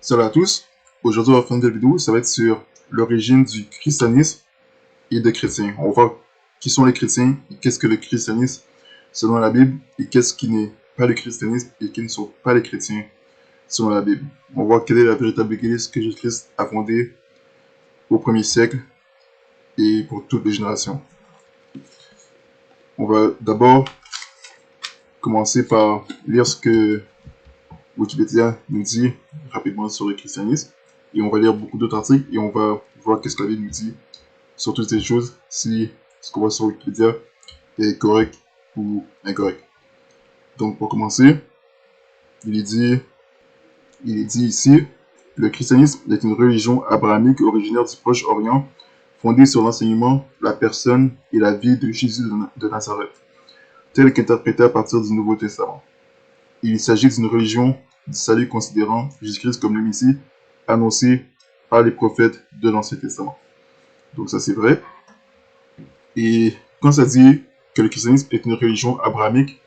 Salut à tous, aujourd'hui on va faire une nouvelle vidéo, ça va être sur l'origine du christianisme et des chrétiens. On va voir qui sont les chrétiens et qu'est-ce que le christianisme selon la Bible et qu'est-ce qui n'est pas le christianisme et qui ne sont pas les chrétiens selon la Bible. On va voir quelle est la véritable église que Jésus-Christ a fondée au 1er siècle et pour toutes les générations. On va d'abord commencer par lire ce que Wikipédia nous dit rapidement sur le christianisme. Et on va lire beaucoup d'autres articles et on va voir qu'est-ce que la Bible nous dit sur toutes ces choses, si ce qu'on voit sur Wikipédia est correct ou incorrect. Donc pour commencer, il est dit ici, le christianisme est une religion abrahamique originaire du Proche-Orient, fondée sur l'enseignement, la personne et la vie de Jésus de Nazareth, tel qu'interprété à partir du Nouveau Testament. Il s'agit d'une religion du salut considérant Jésus-Christ comme le Messie annoncé par les prophètes de l'Ancien Testament. Donc ça c'est vrai. Et quand ça dit que le christianisme est une religion abrahamique,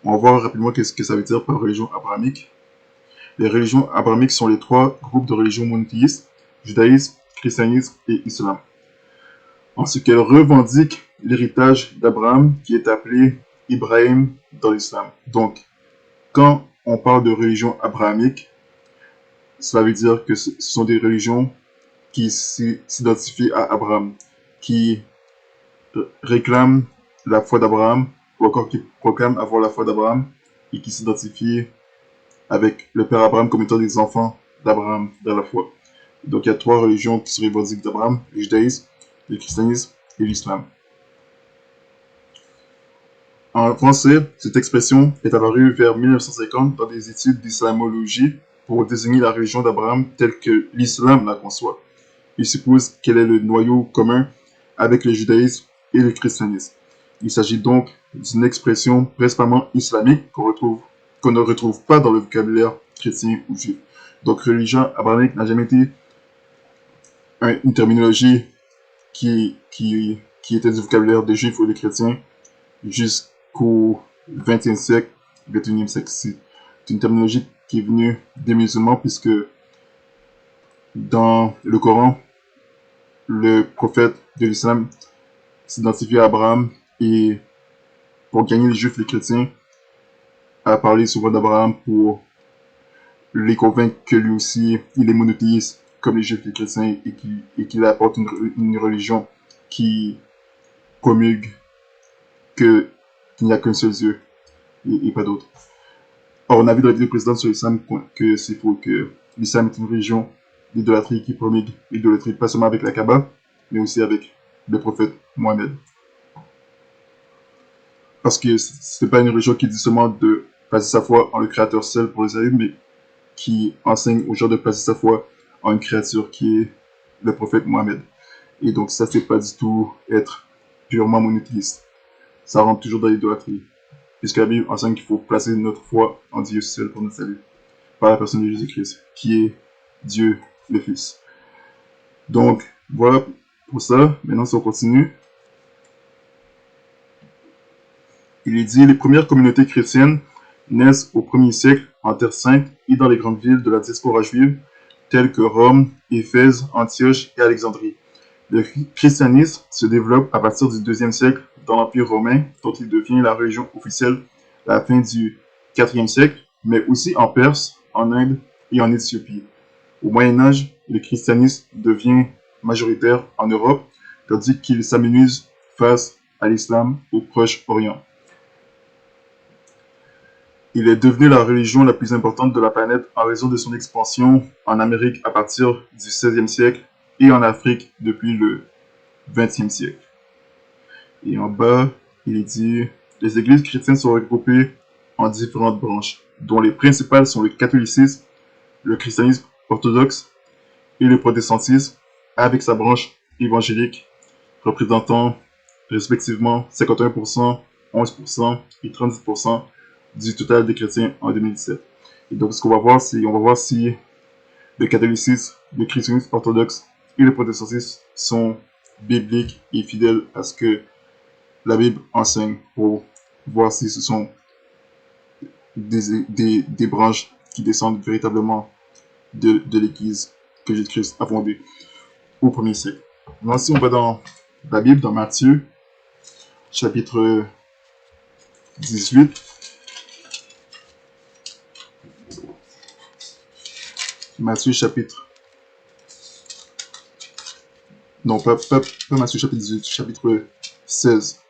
on va voir rapidement qu'est-ce que ça veut dire par religion abrahamique. Les religions abrahamiques sont les trois groupes de religions monothéistes, judaïsme, christianisme et islam. En ce qu'elles revendiquent l'héritage d'Abraham qui est appelé Ibrahim dans l'islam. Donc, quand on parle de religion abrahamique, cela veut dire que ce sont des religions qui s'identifient à Abraham, qui réclament la foi d'Abraham, ou encore qui proclament avoir la foi d'Abraham, et qui s'identifient avec le père Abraham comme étant des enfants d'Abraham dans la foi. Donc il y a trois religions qui se revendiquent d'Abraham, le judaïsme, le christianisme et l'islam. En français, cette expression est apparue vers 1950 dans des études d'islamologie pour désigner la religion d'Abraham telle que l'islam la conçoit. Il suppose qu'elle est le noyau commun avec le judaïsme et le christianisme. Il s'agit donc d'une expression principalement islamique qu'on ne retrouve pas dans le vocabulaire chrétien ou juif. Donc religion abrahamique n'a jamais été une terminologie qui était du vocabulaire des juifs ou des chrétiens jusqu'au XXe siècle, XXIe siècle. C'est une terminologie qui est venue des musulmans puisque dans le Coran, le prophète de l'islam s'identifie à Abraham et pour gagner les juifs et les chrétiens a parlé souvent d'Abraham pour les convaincre que lui aussi il est monothéiste comme les juifs et les chrétiens et qu'il apporte une religion qui promulgue qu'il n'y a qu'un seul Dieu et pas d'autre. Or, on a vu dans la vidéo précédente sur l'islam que c'est faux, que l'islam est une religion d'idolâtrie qui promulgue l'idolâtrie pas seulement avec la Kaaba, mais aussi avec le prophète Mohammed. Parce que ce n'est pas une religion qui dit seulement de placer sa foi en le Créateur seul pour le salut, mais qui enseigne aux gens de placer sa foi en une créature qui est le prophète Mohammed. Et donc ça, c'est pas du tout être purement monothéiste. Ça rentre toujours dans l'idolâtrie. Puisque la Bible enseigne qu'il faut placer notre foi en Dieu seul pour notre salut. Par la personne de Jésus-Christ, qui est Dieu le Fils. Donc, voilà pour ça. Maintenant, si on continue. Il est dit, les premières communautés chrétiennes naissent au 1er siècle en Terre Sainte et dans les grandes villes de la diaspora juive, telles que Rome, Éphèse, Antioche et Alexandrie. Le christianisme se développe à partir du 2e siècle dans l'Empire romain, dont il devient la religion officielle à la fin du 4e siècle, mais aussi en Perse, en Inde et en Éthiopie. Au Moyen Âge, le christianisme devient majoritaire en Europe, tandis qu'il s'amenuise face à l'islam au Proche-Orient. Il est devenu la religion la plus importante de la planète en raison de son expansion en Amérique à partir du 16e siècle et en Afrique depuis le 20e siècle. Et en bas, il est dit, les églises chrétiennes sont regroupées en différentes branches, dont les principales sont le catholicisme, le christianisme orthodoxe et le protestantisme, avec sa branche évangélique représentant respectivement 51%, 11% et 30% du total des chrétiens en 2017. Et donc ce qu'on va voir, c'est si le catholicisme, le christianisme orthodoxe et le protestantisme sont bibliques et fidèles à ce que la Bible enseigne, pour voir si ce sont des branches qui descendent véritablement de l'Église que Jésus-Christ a fondée au 1er siècle. Maintenant, si on va dans la Bible, dans Matthieu, chapitre 18, Matthieu chapitre... Non, pas Matthieu chapitre 18, chapitre 16.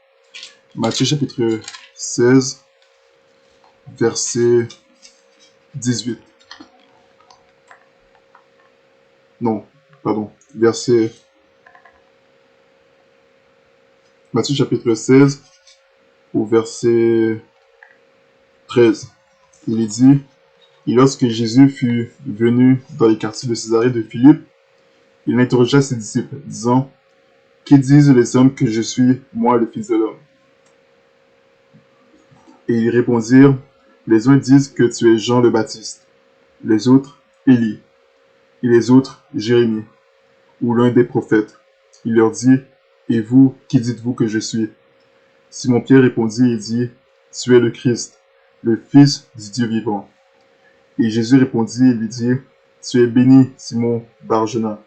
Matthieu chapitre 16, verset 18. Non, pardon, verset... Matthieu chapitre 16, au verset 13. Il est dit, « Et lorsque Jésus fut venu dans les quartiers de Césarée de Philippe, il interrogea ses disciples, disant, « Que disent les hommes que je suis, moi, le Fils de l'homme ?» Et ils répondirent, « Les uns disent que tu es Jean le Baptiste, les autres, Élie, et les autres, Jérémie, ou l'un des prophètes. » Il leur dit, « Et vous, qui dites-vous que je suis ?» Simon-Pierre répondit et dit, « Tu es le Christ, le Fils du Dieu vivant. » Et Jésus répondit et lui dit, « Tu es béni, Simon Bar-Jonas,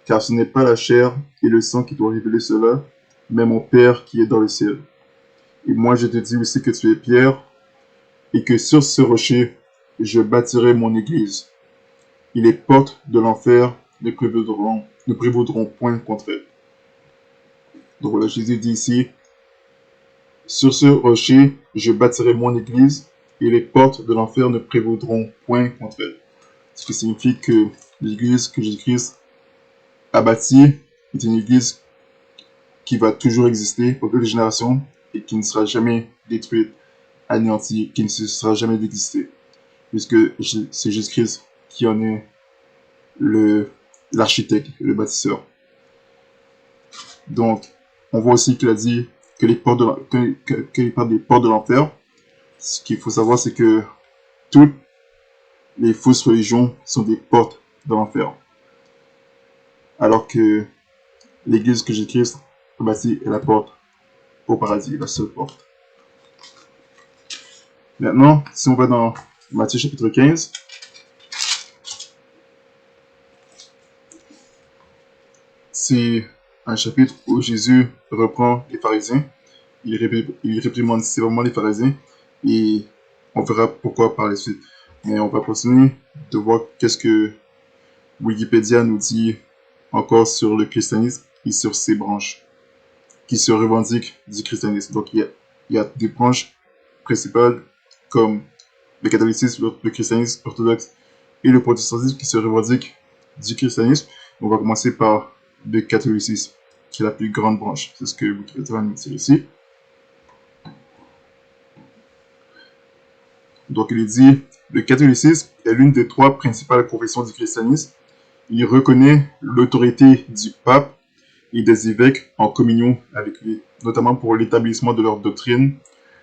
car ce n'est pas la chair et le sang qui t'ont révélé cela, mais mon Père qui est dans le ciel. Et moi je te dis aussi que tu es Pierre, et que sur ce rocher, je bâtirai mon église. Et les portes de l'enfer ne prévaudront point contre elle. » Donc voilà, Jésus dit ici, « Sur ce rocher, je bâtirai mon église, et les portes de l'enfer ne prévaudront point contre elle. » Ce qui signifie que l'église que Jésus-Christ a bâtie est une église qui va toujours exister pour toutes les générations et qui ne sera jamais détruite, anéantie, qui ne cessera jamais d'exister. Puisque c'est Jésus-Christ qui en est l'architecte, le bâtisseur. Donc, on voit aussi qu'il a dit que les portes qu'il parle des portes de l'enfer. Ce qu'il faut savoir, c'est que toutes les fausses religions sont des portes de l'enfer. Alors que l'église que Jésus-Christ a bâtie est la porte au paradis, la seule porte. Maintenant, si on va dans Matthieu chapitre 15, c'est un chapitre où Jésus reprend les pharisiens. Il réprimande sévèrement les pharisiens et on verra pourquoi par la suite. Mais on va continuer de voir qu'est-ce que Wikipédia nous dit encore sur le christianisme et sur ses branches qui se revendiquent du christianisme. Donc il y a des branches principales comme le catholicisme, le christianisme orthodoxe et le protestantisme qui se revendiquent du christianisme. On va commencer par le catholicisme, qui est la plus grande branche. C'est ce que Wikipédia va nous dire ici. Donc il est dit, le catholicisme est l'une des trois principales confessions du christianisme. Il reconnaît l'autorité du pape et des évêques en communion avec lui, notamment pour l'établissement de leur doctrine,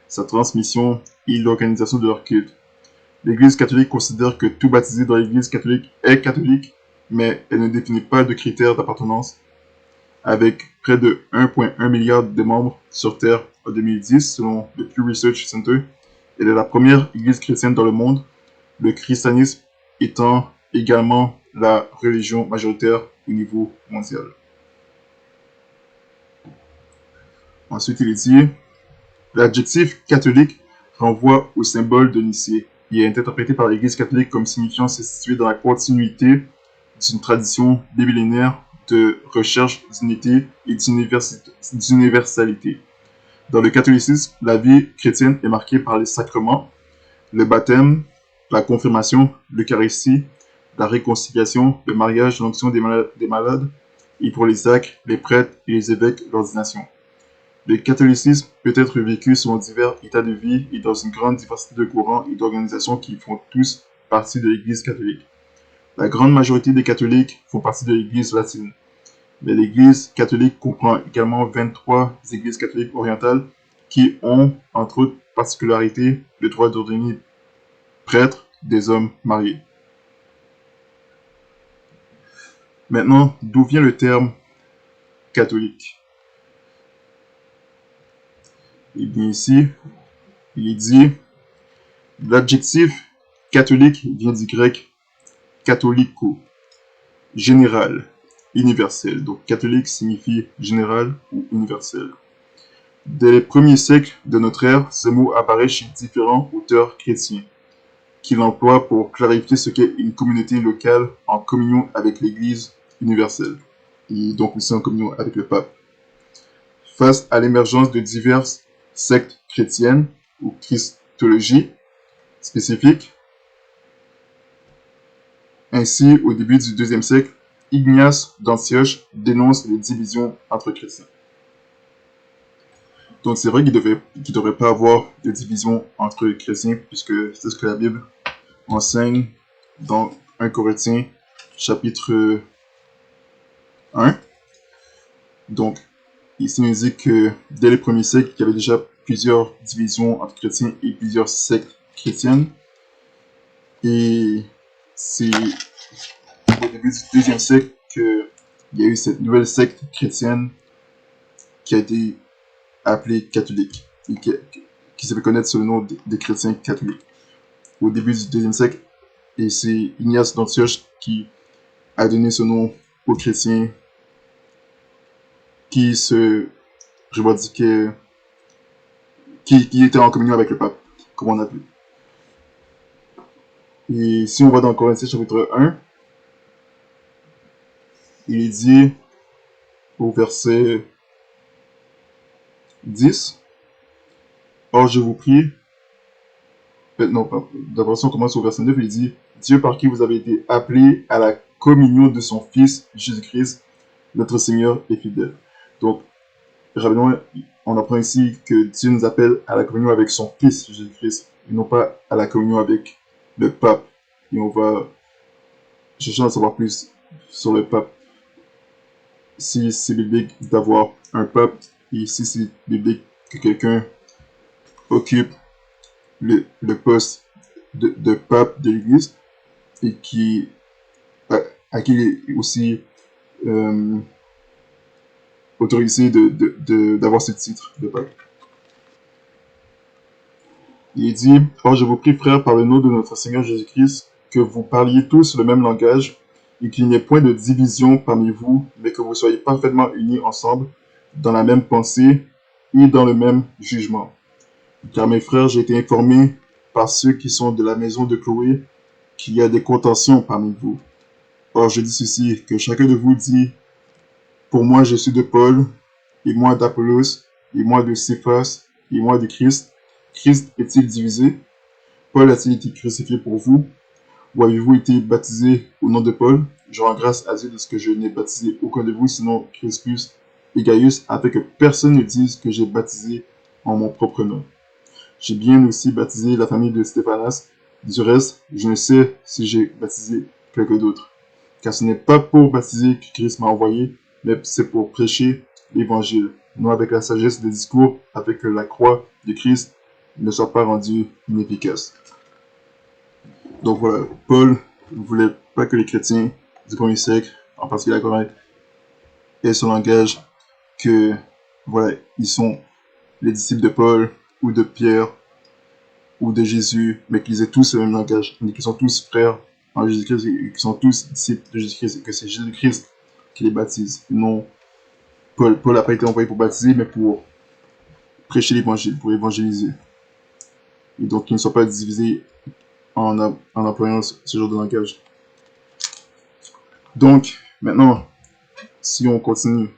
sa transmission et l'organisation de leur culte. L'Église catholique considère que tout baptisé dans l'Église catholique est catholique, mais elle ne définit pas de critères d'appartenance. Avec près de 1,1 milliard de membres sur Terre en 2010, selon le Pew Research Center, elle est la première Église chrétienne dans le monde, le christianisme étant également la religion majoritaire au niveau mondial. Ensuite, il est dit, l'adjectif catholique renvoie au symbole de Nicée. Il est interprété par l'Église catholique comme signifiant se situer dans la continuité d'une tradition bimillénaire de recherche d'unité et d'universalité. Dans le catholicisme, la vie chrétienne est marquée par les sacrements, le baptême, la confirmation, l'Eucharistie, la réconciliation, le mariage, l'onction des malades, et pour les diacres, les prêtres et les évêques, l'ordination. Le catholicisme peut être vécu selon divers états de vie et dans une grande diversité de courants et d'organisations qui font tous partie de l'Église catholique. La grande majorité des catholiques font partie de l'Église latine. Mais l'Église catholique comprend également 23 églises catholiques orientales qui ont, entre autres particularités, le droit d'ordonner prêtres des hommes mariés. Maintenant, d'où vient le terme catholique? Et bien ici, il est dit, l'adjectif catholique vient du grec catholico, général, universel. Donc catholique signifie général ou universel. Dès les premiers siècles de notre ère, ce mot apparaît chez différents auteurs chrétiens, qui l'emploient pour clarifier ce qu'est une communauté locale en communion avec l'Église universelle, et donc aussi en communion avec le pape. Face à l'émergence de diverses sectes chrétiennes ou christologies spécifiques, ainsi au début du IIe siècle, Ignace d'Antioche dénonce les divisions entre chrétiens. Donc c'est vrai qu'il ne devrait pas avoir de division entre chrétiens, puisque c'est ce que la Bible enseigne dans 1 Corinthiens chapitre 1. Donc, ici il nous dit que dès les premiers siècles, il y avait déjà plusieurs divisions entre chrétiens et plusieurs sectes chrétiennes. Et c'est au début du IIe siècle qu'il y a eu cette nouvelle secte chrétienne qui a été appelée catholique, et qui s'est fait connaître sous le nom des chrétiens catholiques. Au début du IIe siècle, et c'est Ignace d'Antioche qui a donné ce nom aux chrétiens qui se revendiquaient, qui étaient en communion avec le pape, comme on appelle. Et si on va dans Corinthiens chapitre 1, il est dit au verset 10, « Or je vous prie », non, d'abord si on commence au verset 9, il dit « Dieu par qui vous avez été appelés à la communion de son Fils, Jésus-Christ, notre Seigneur est fidèle. » Donc, rapidement, on apprend ici que Dieu nous appelle à la communion avec son Fils, Jésus-Christ, et non pas à la communion avec le pape. Et on va chercher à savoir plus sur le pape. Si c'est biblique d'avoir un pape, et si c'est biblique que quelqu'un occupe le poste de pape de l'Église, et à qui il est aussi autorisé d'avoir ce titre de pape. Il dit « Or je vous prie, frères, par le nom de notre Seigneur Jésus-Christ, que vous parliez tous le même langage, et qu'il n'y ait point de division parmi vous, mais que vous soyez parfaitement unis ensemble, dans la même pensée et dans le même jugement. Car mes frères, j'ai été informé par ceux qui sont de la maison de Chloé qu'il y a des contentions parmi vous. Or je dis ceci, que chacun de vous dit, pour moi je suis de Paul, et moi d'Apollos, et moi de Céphas, et moi de Christ. Christ est-il divisé? Paul a-t-il été crucifié pour vous? Ou avez-vous été baptisé au nom de Paul? Je rends grâce à Dieu de ce que je n'ai baptisé aucun de vous, sinon Crispus et Gaius, afin que personne ne dise que j'ai baptisé en mon propre nom. J'ai bien aussi baptisé la famille de Stéphanas. Du reste, je ne sais si j'ai baptisé quelqu'un d'autre. Car ce n'est pas pour baptiser que Christ m'a envoyé, mais c'est pour prêcher l'évangile, non avec la sagesse des discours, afin que la croix de Christ ne soit pas rendue inefficace. Donc voilà, Paul ne voulait pas que les chrétiens du 1er siècle, en particulier la Corinthe, aient son langage, que voilà, ils sont les disciples de Paul ou de Pierre ou de Jésus, mais qu'ils aient tous le même langage, qu'ils sont tous frères en Jésus-Christ, et qu'ils sont tous disciples de Jésus-Christ, et que c'est Jésus-Christ qui les baptise. Non, Paul n'a pas été envoyé pour baptiser, mais pour prêcher l'évangile, pour évangéliser. Et donc, qu'ils ne soient pas divisés en employant ce genre de langage. Donc, maintenant, si on continue,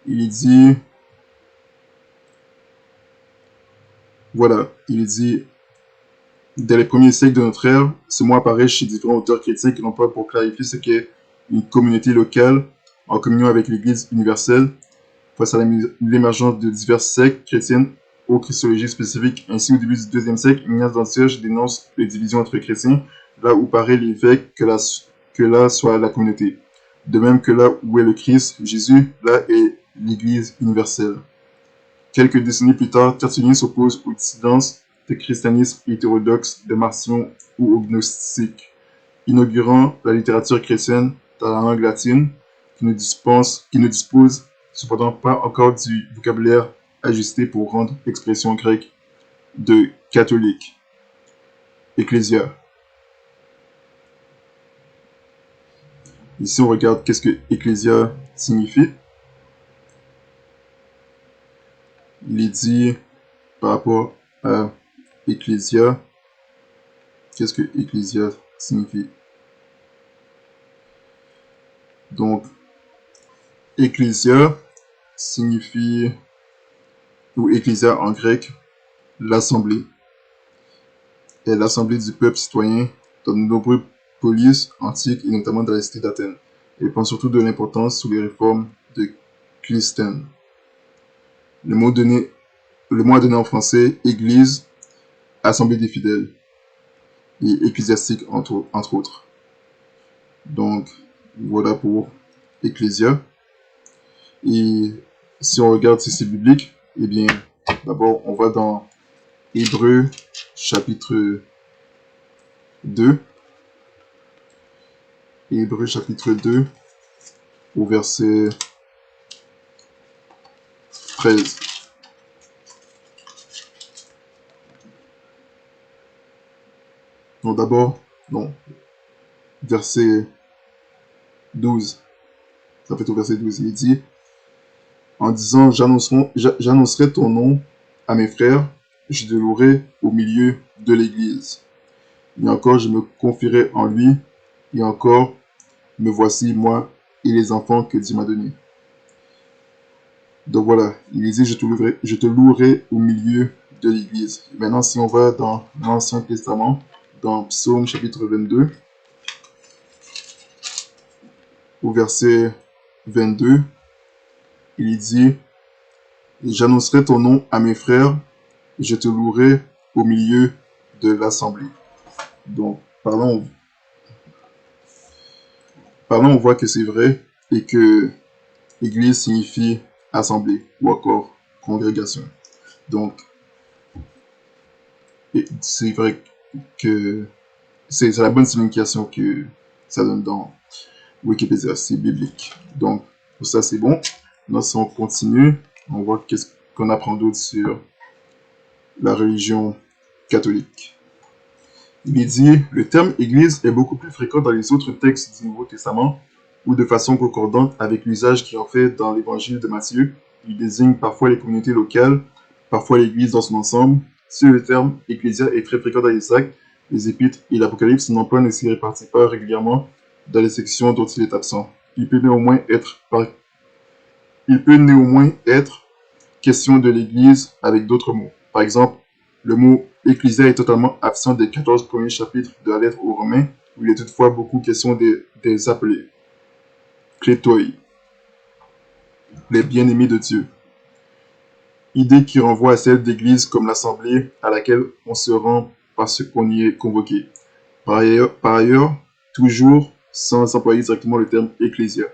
il dit, voilà, il dit, dès les premiers siècles de notre ère, ce mot apparaît chez différents auteurs chrétiens qui l'emploient pour clarifier ce qu'est une communauté locale en communion avec l'Église universelle face à l'émergence de diverses sectes chrétiennes aux christologies spécifiques. Ainsi, au début du IIe siècle, Ignace d'Antioche dénonce les divisions entre chrétiens, là où paraît l'évêque que là soit la communauté. De même que là où est le Christ, Jésus, là est l'Église universelle. Quelques décennies plus tard, Tertullien s'oppose aux dissidences de christianisme hétérodoxe, de marcion ou gnostique, inaugurant la littérature chrétienne dans la langue latine, qui ne dispose cependant pas encore du vocabulaire ajusté pour rendre l'expression grecque de catholique. ecclésia. Ici, on regarde qu'est-ce que ecclésia signifie. Il est dit par rapport à ecclésia, qu'est-ce que ecclésia signifie. Donc, ecclésia signifie, ou ecclésia en grec, l'assemblée. Et l'assemblée du peuple citoyen dans de nombreuses polices antiques et notamment dans la cité d'Athènes. Elle prend surtout de l'importance sous les réformes de Clisthène. Le mot a donné en français église, assemblée des fidèles et ecclésiastique entre autres. Donc voilà pour ecclésia. Et si on regarde si c'est biblique, eh bien d'abord on va dans Hébreux chapitre 2. Hébreux chapitre 2 au verset 13. Donc d'abord, verset 12. Ça fait au verset 12. Il dit, en disant, j'annoncerai ton nom à mes frères, je te louerai au milieu de l'église. Et encore, je me confierai en lui, et encore, me voici, moi et les enfants que Dieu m'a donnés. Donc voilà, il dit, je te louerai au milieu de l'église. Maintenant, si on va dans l'Ancien Testament, dans Psaume chapitre 22, au verset 22, il dit, j'annoncerai ton nom à mes frères, je te louerai au milieu de l'assemblée. Donc, parlons, on voit que c'est vrai et que église signifie assemblée ou encore congrégation. Donc, c'est vrai que c'est la bonne signification que ça donne dans Wikipédia, c'est biblique. Donc, pour ça, c'est bon. Maintenant, si on continue, on voit qu'est-ce qu'on apprend d'autre sur la religion catholique. Il est dit, le terme église est beaucoup plus fréquent dans les autres textes du Nouveau Testament ou de façon concordante avec l'usage qui en fait dans l'évangile de Matthieu. Il désigne parfois les communautés locales, parfois l'église dans son ensemble. Si le terme ecclésia est très fréquent dans les actes, les épîtres et l'Apocalypse, son emploi ne s'y répartit pas régulièrement dans les sections dont il est absent. Il peut néanmoins être question de l'église avec d'autres mots. Par exemple, le mot ecclésia est totalement absent des 14 premiers chapitres de la lettre aux Romains, où il est toutefois beaucoup question des appelés. Klétoi, les bien-aimés de Dieu. Idée qui renvoie à celle d'église comme l'assemblée à laquelle on se rend parce qu'on y est convoqué. Par ailleurs, toujours sans employer directement le terme ecclésia.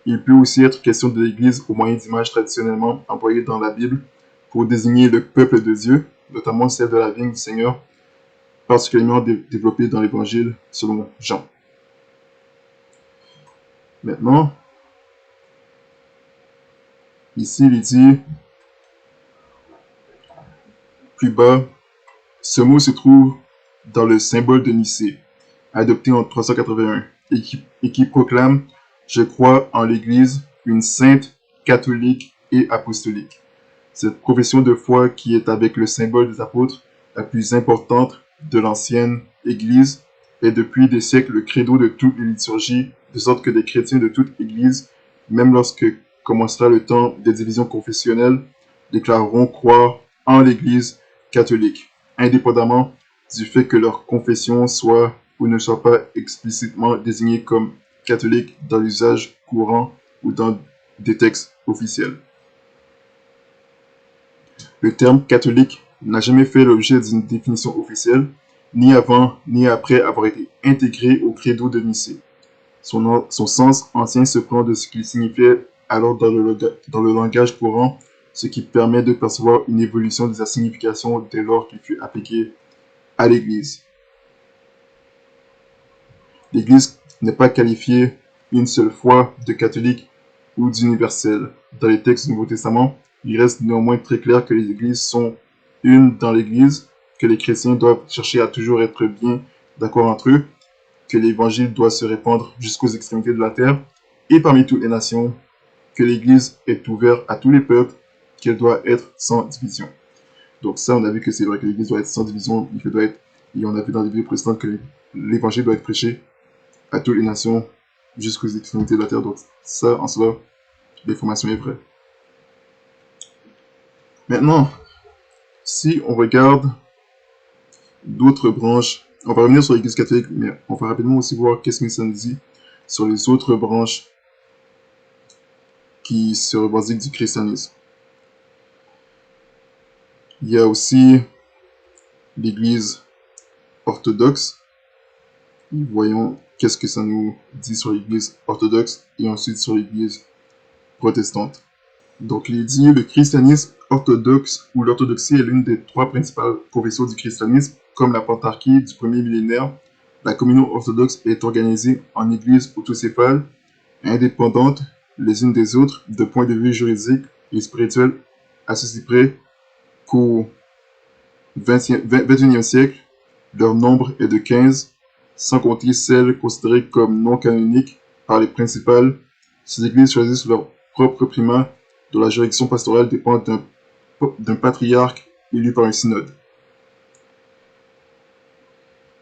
Il peut aussi être question de l'église au moyen d'images traditionnellement employées dans la Bible pour désigner le peuple de Dieu, notamment celle de la vigne du Seigneur, particulièrement développée dans l'évangile selon Jean. Maintenant, ici il est dit plus bas, ce mot se trouve dans le symbole de Nicée, adopté en 381, et qui proclame « Je crois en l'Église, une sainte, catholique et apostolique ». Cette profession de foi qui est avec le symbole des apôtres la plus importante de l'ancienne Église est depuis des siècles le credo de toutes les liturgies, de sorte que des chrétiens de toute Église, même lorsque commencera le temps des divisions confessionnelles, déclareront croire en l'Église catholique, indépendamment du fait que leur confession soit ou ne soit pas explicitement désignée comme catholique dans l'usage courant ou dans des textes officiels. Le terme catholique n'a jamais fait l'objet d'une définition officielle, ni avant ni après avoir été intégré au credo de Nicée. Son sens ancien se prend de ce qu'il signifiait alors dans le langage courant, ce qui permet de percevoir une évolution de sa signification dès lors qu'il fut appliqué à l'Église. L'Église n'est pas qualifiée une seule fois de catholique ou d'universelle. Dans les textes du Nouveau Testament, il reste néanmoins très clair que les Églises sont une dans l'Église, que les chrétiens doivent chercher à toujours être bien d'accord entre eux, que l'évangile doit se répandre jusqu'aux extrémités de la terre et parmi toutes les nations, que l'Église est ouverte à tous les peuples, qu'elle doit être sans division. Donc ça, on a vu que c'est vrai que l'Église doit être sans division, et on a vu dans les vidéos précédentes que l'évangile doit être prêché à toutes les nations jusqu'aux extrémités de la terre. Donc ça, en cela, l'information est vraie. Maintenant, si on regarde d'autres branches, on va revenir sur l'Église catholique, mais on va rapidement aussi voir qu'est-ce que ça nous dit sur les autres branches qui se revendiquent du christianisme. Il y a aussi l'Église orthodoxe. Voyons qu'est-ce que ça nous dit sur l'Église orthodoxe et ensuite sur l'Église protestante. Donc, il est dit, le christianisme orthodoxe ou l'orthodoxie est l'une des trois principales confessions du christianisme. Comme la pentarchie du premier millénaire, la communion orthodoxe est organisée en églises autocéphales, indépendantes les unes des autres, de point de vue juridique et spirituel, à ceci près qu'au XXIe siècle, leur nombre est de 15, sans compter celles considérées comme non canoniques par les principales. Ces églises choisissent leur propre primat, dont la juridiction pastorale dépend d'un patriarche élu par un synode.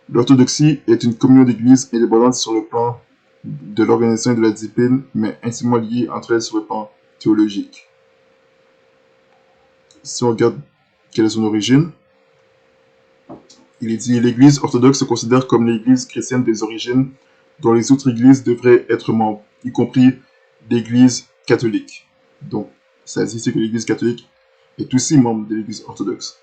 L'orthodoxie est une communion d'églises indépendante sur le plan de l'organisation et de la discipline, mais intimement liée entre elles sur le plan théologique. Si on regarde quelle est son origine, il est dit, l'Église orthodoxe se considère comme l'Église chrétienne des origines, dont les autres églises devraient être membres, y compris l'Église catholique. Donc, ça dit ici que l'Église catholique est aussi membre de l'Église orthodoxe.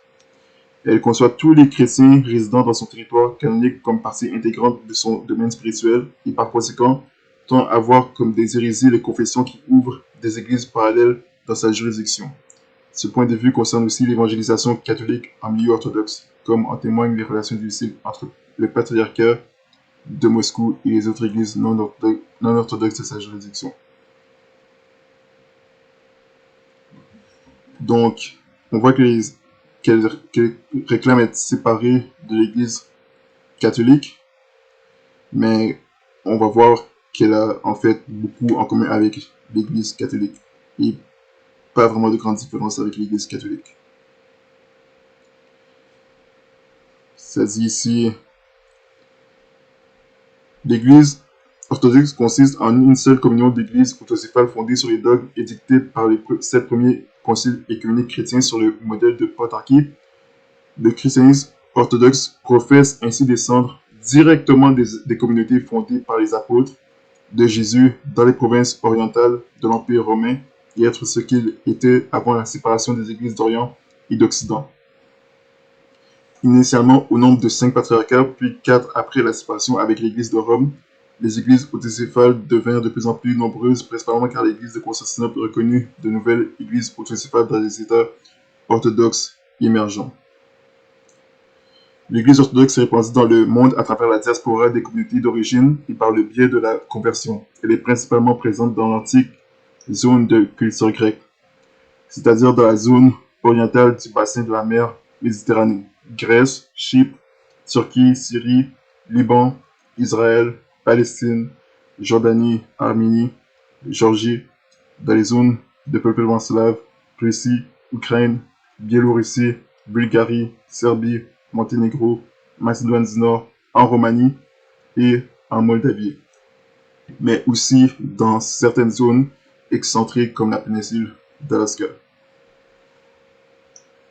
Elle conçoit tous les chrétiens résidant dans son territoire canonique comme partie intégrante de son domaine spirituel et par conséquent tend à voir comme des hérésies les confessions qui ouvrent des églises parallèles dans sa juridiction. Ce point de vue concerne aussi l'évangélisation catholique en milieu orthodoxe, comme en témoignent les relations difficiles entre le patriarcat de Moscou et les autres églises non orthodoxes de sa juridiction. Donc, on voit qu'elle réclame être séparée de l'Église catholique, mais on va voir qu'elle a en fait beaucoup en commun avec l'Église catholique et pas vraiment de grande différence avec l'Église catholique. Ça dit ici, l'Église orthodoxe consiste en une seule communion d'églises autocéphales fondée sur les dogmes édictés par les 7 premiers conciles œcuméniques chrétiens sur le modèle de Pentarchie. Le christianisme orthodoxe professe ainsi descendre directement des communautés fondées par les apôtres de Jésus dans les provinces orientales de l'Empire romain et être ce qu'il était avant la séparation des églises d'Orient et d'Occident. Initialement au nombre de 5 patriarcats, puis 4 après la séparation avec l'église de Rome, les églises autocéphales devinrent de plus en plus nombreuses, principalement car l'église de Constantinople reconnut de nouvelles églises autocéphales dans les États orthodoxes émergents. L'Église orthodoxe s'est répandue dans le monde à travers la diaspora des communautés d'origine et par le biais de la conversion. Elle est principalement présente dans l'antique zone de culture grecque, c'est-à-dire dans la zone orientale du bassin de la mer Méditerranée, Grèce, Chypre, Turquie, Syrie, Liban, Israël, Palestine, Jordanie, Arménie, Géorgie, dans les zones de peuplement slave, Russie, Ukraine, Biélorussie, Bulgarie, Serbie, Monténégro, Macédoine du Nord, en Roumanie et en Moldavie, mais aussi dans certaines zones excentriques comme la péninsule d'Alaska.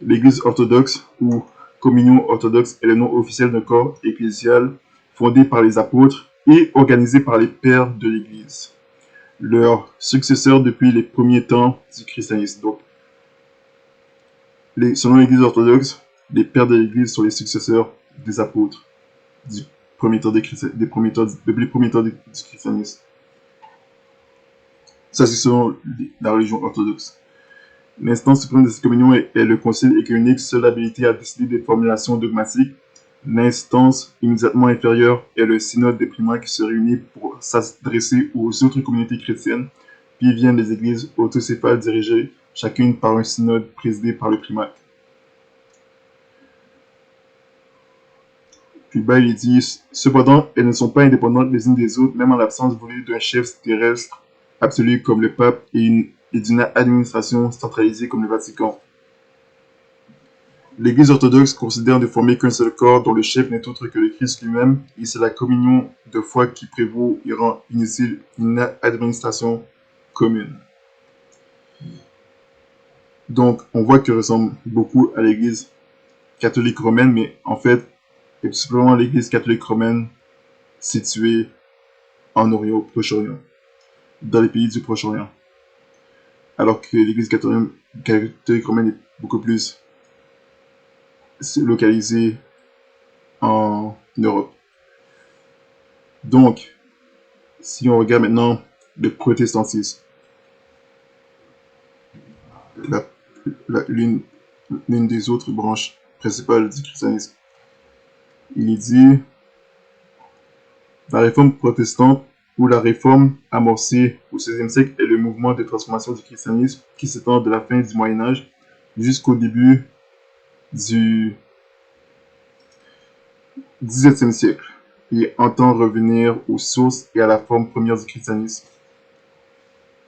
L'Église orthodoxe ou communion orthodoxe est le nom officiel d'un corps ecclésial fondé par les apôtres et organisé par les pères de l'Église, leurs successeurs depuis les premiers temps du christianisme. Donc, selon l'Église orthodoxe, les pères de l'Église sont les successeurs des apôtres du premier temps depuis les premiers temps du christianisme. Ça, c'est selon la religion orthodoxe. L'instance suprême de cette communion est le concile œcuménique, seule habilité à décider des formulations dogmatiques. L'instance immédiatement inférieure est le synode des primats qui se réunit pour s'adresser aux autres communautés chrétiennes, puis viennent les églises autocéphales dirigées, chacune par un synode présidé par le primate. Puis bas, il dit, cependant, elles ne sont pas indépendantes les unes des autres, même en l'absence voulue d'un chef terrestre absolu comme le pape et d'une administration centralisée comme le Vatican. L'Église orthodoxe considère ne former qu'un seul corps dont le chef n'est autre que le Christ lui-même, et c'est la communion de foi qui prévaut et rend inutile une administration commune. Donc, on voit qu'elle ressemble beaucoup à l'Église catholique romaine, mais en fait, c'est tout simplement l'Église catholique romaine située en Orient, Proche-Orient, dans les pays du Proche-Orient. Alors que l'Église catholique romaine est beaucoup plus localisée en Europe. Donc, si on regarde maintenant le protestantisme, l'une des autres branches principales du christianisme, il est dit la réforme protestante ou la réforme amorcée au XVIe siècle est le mouvement de transformation du christianisme qui s'étend de la fin du Moyen-Âge jusqu'au début du XVIIe siècle et entend revenir aux sources et à la forme première du christianisme.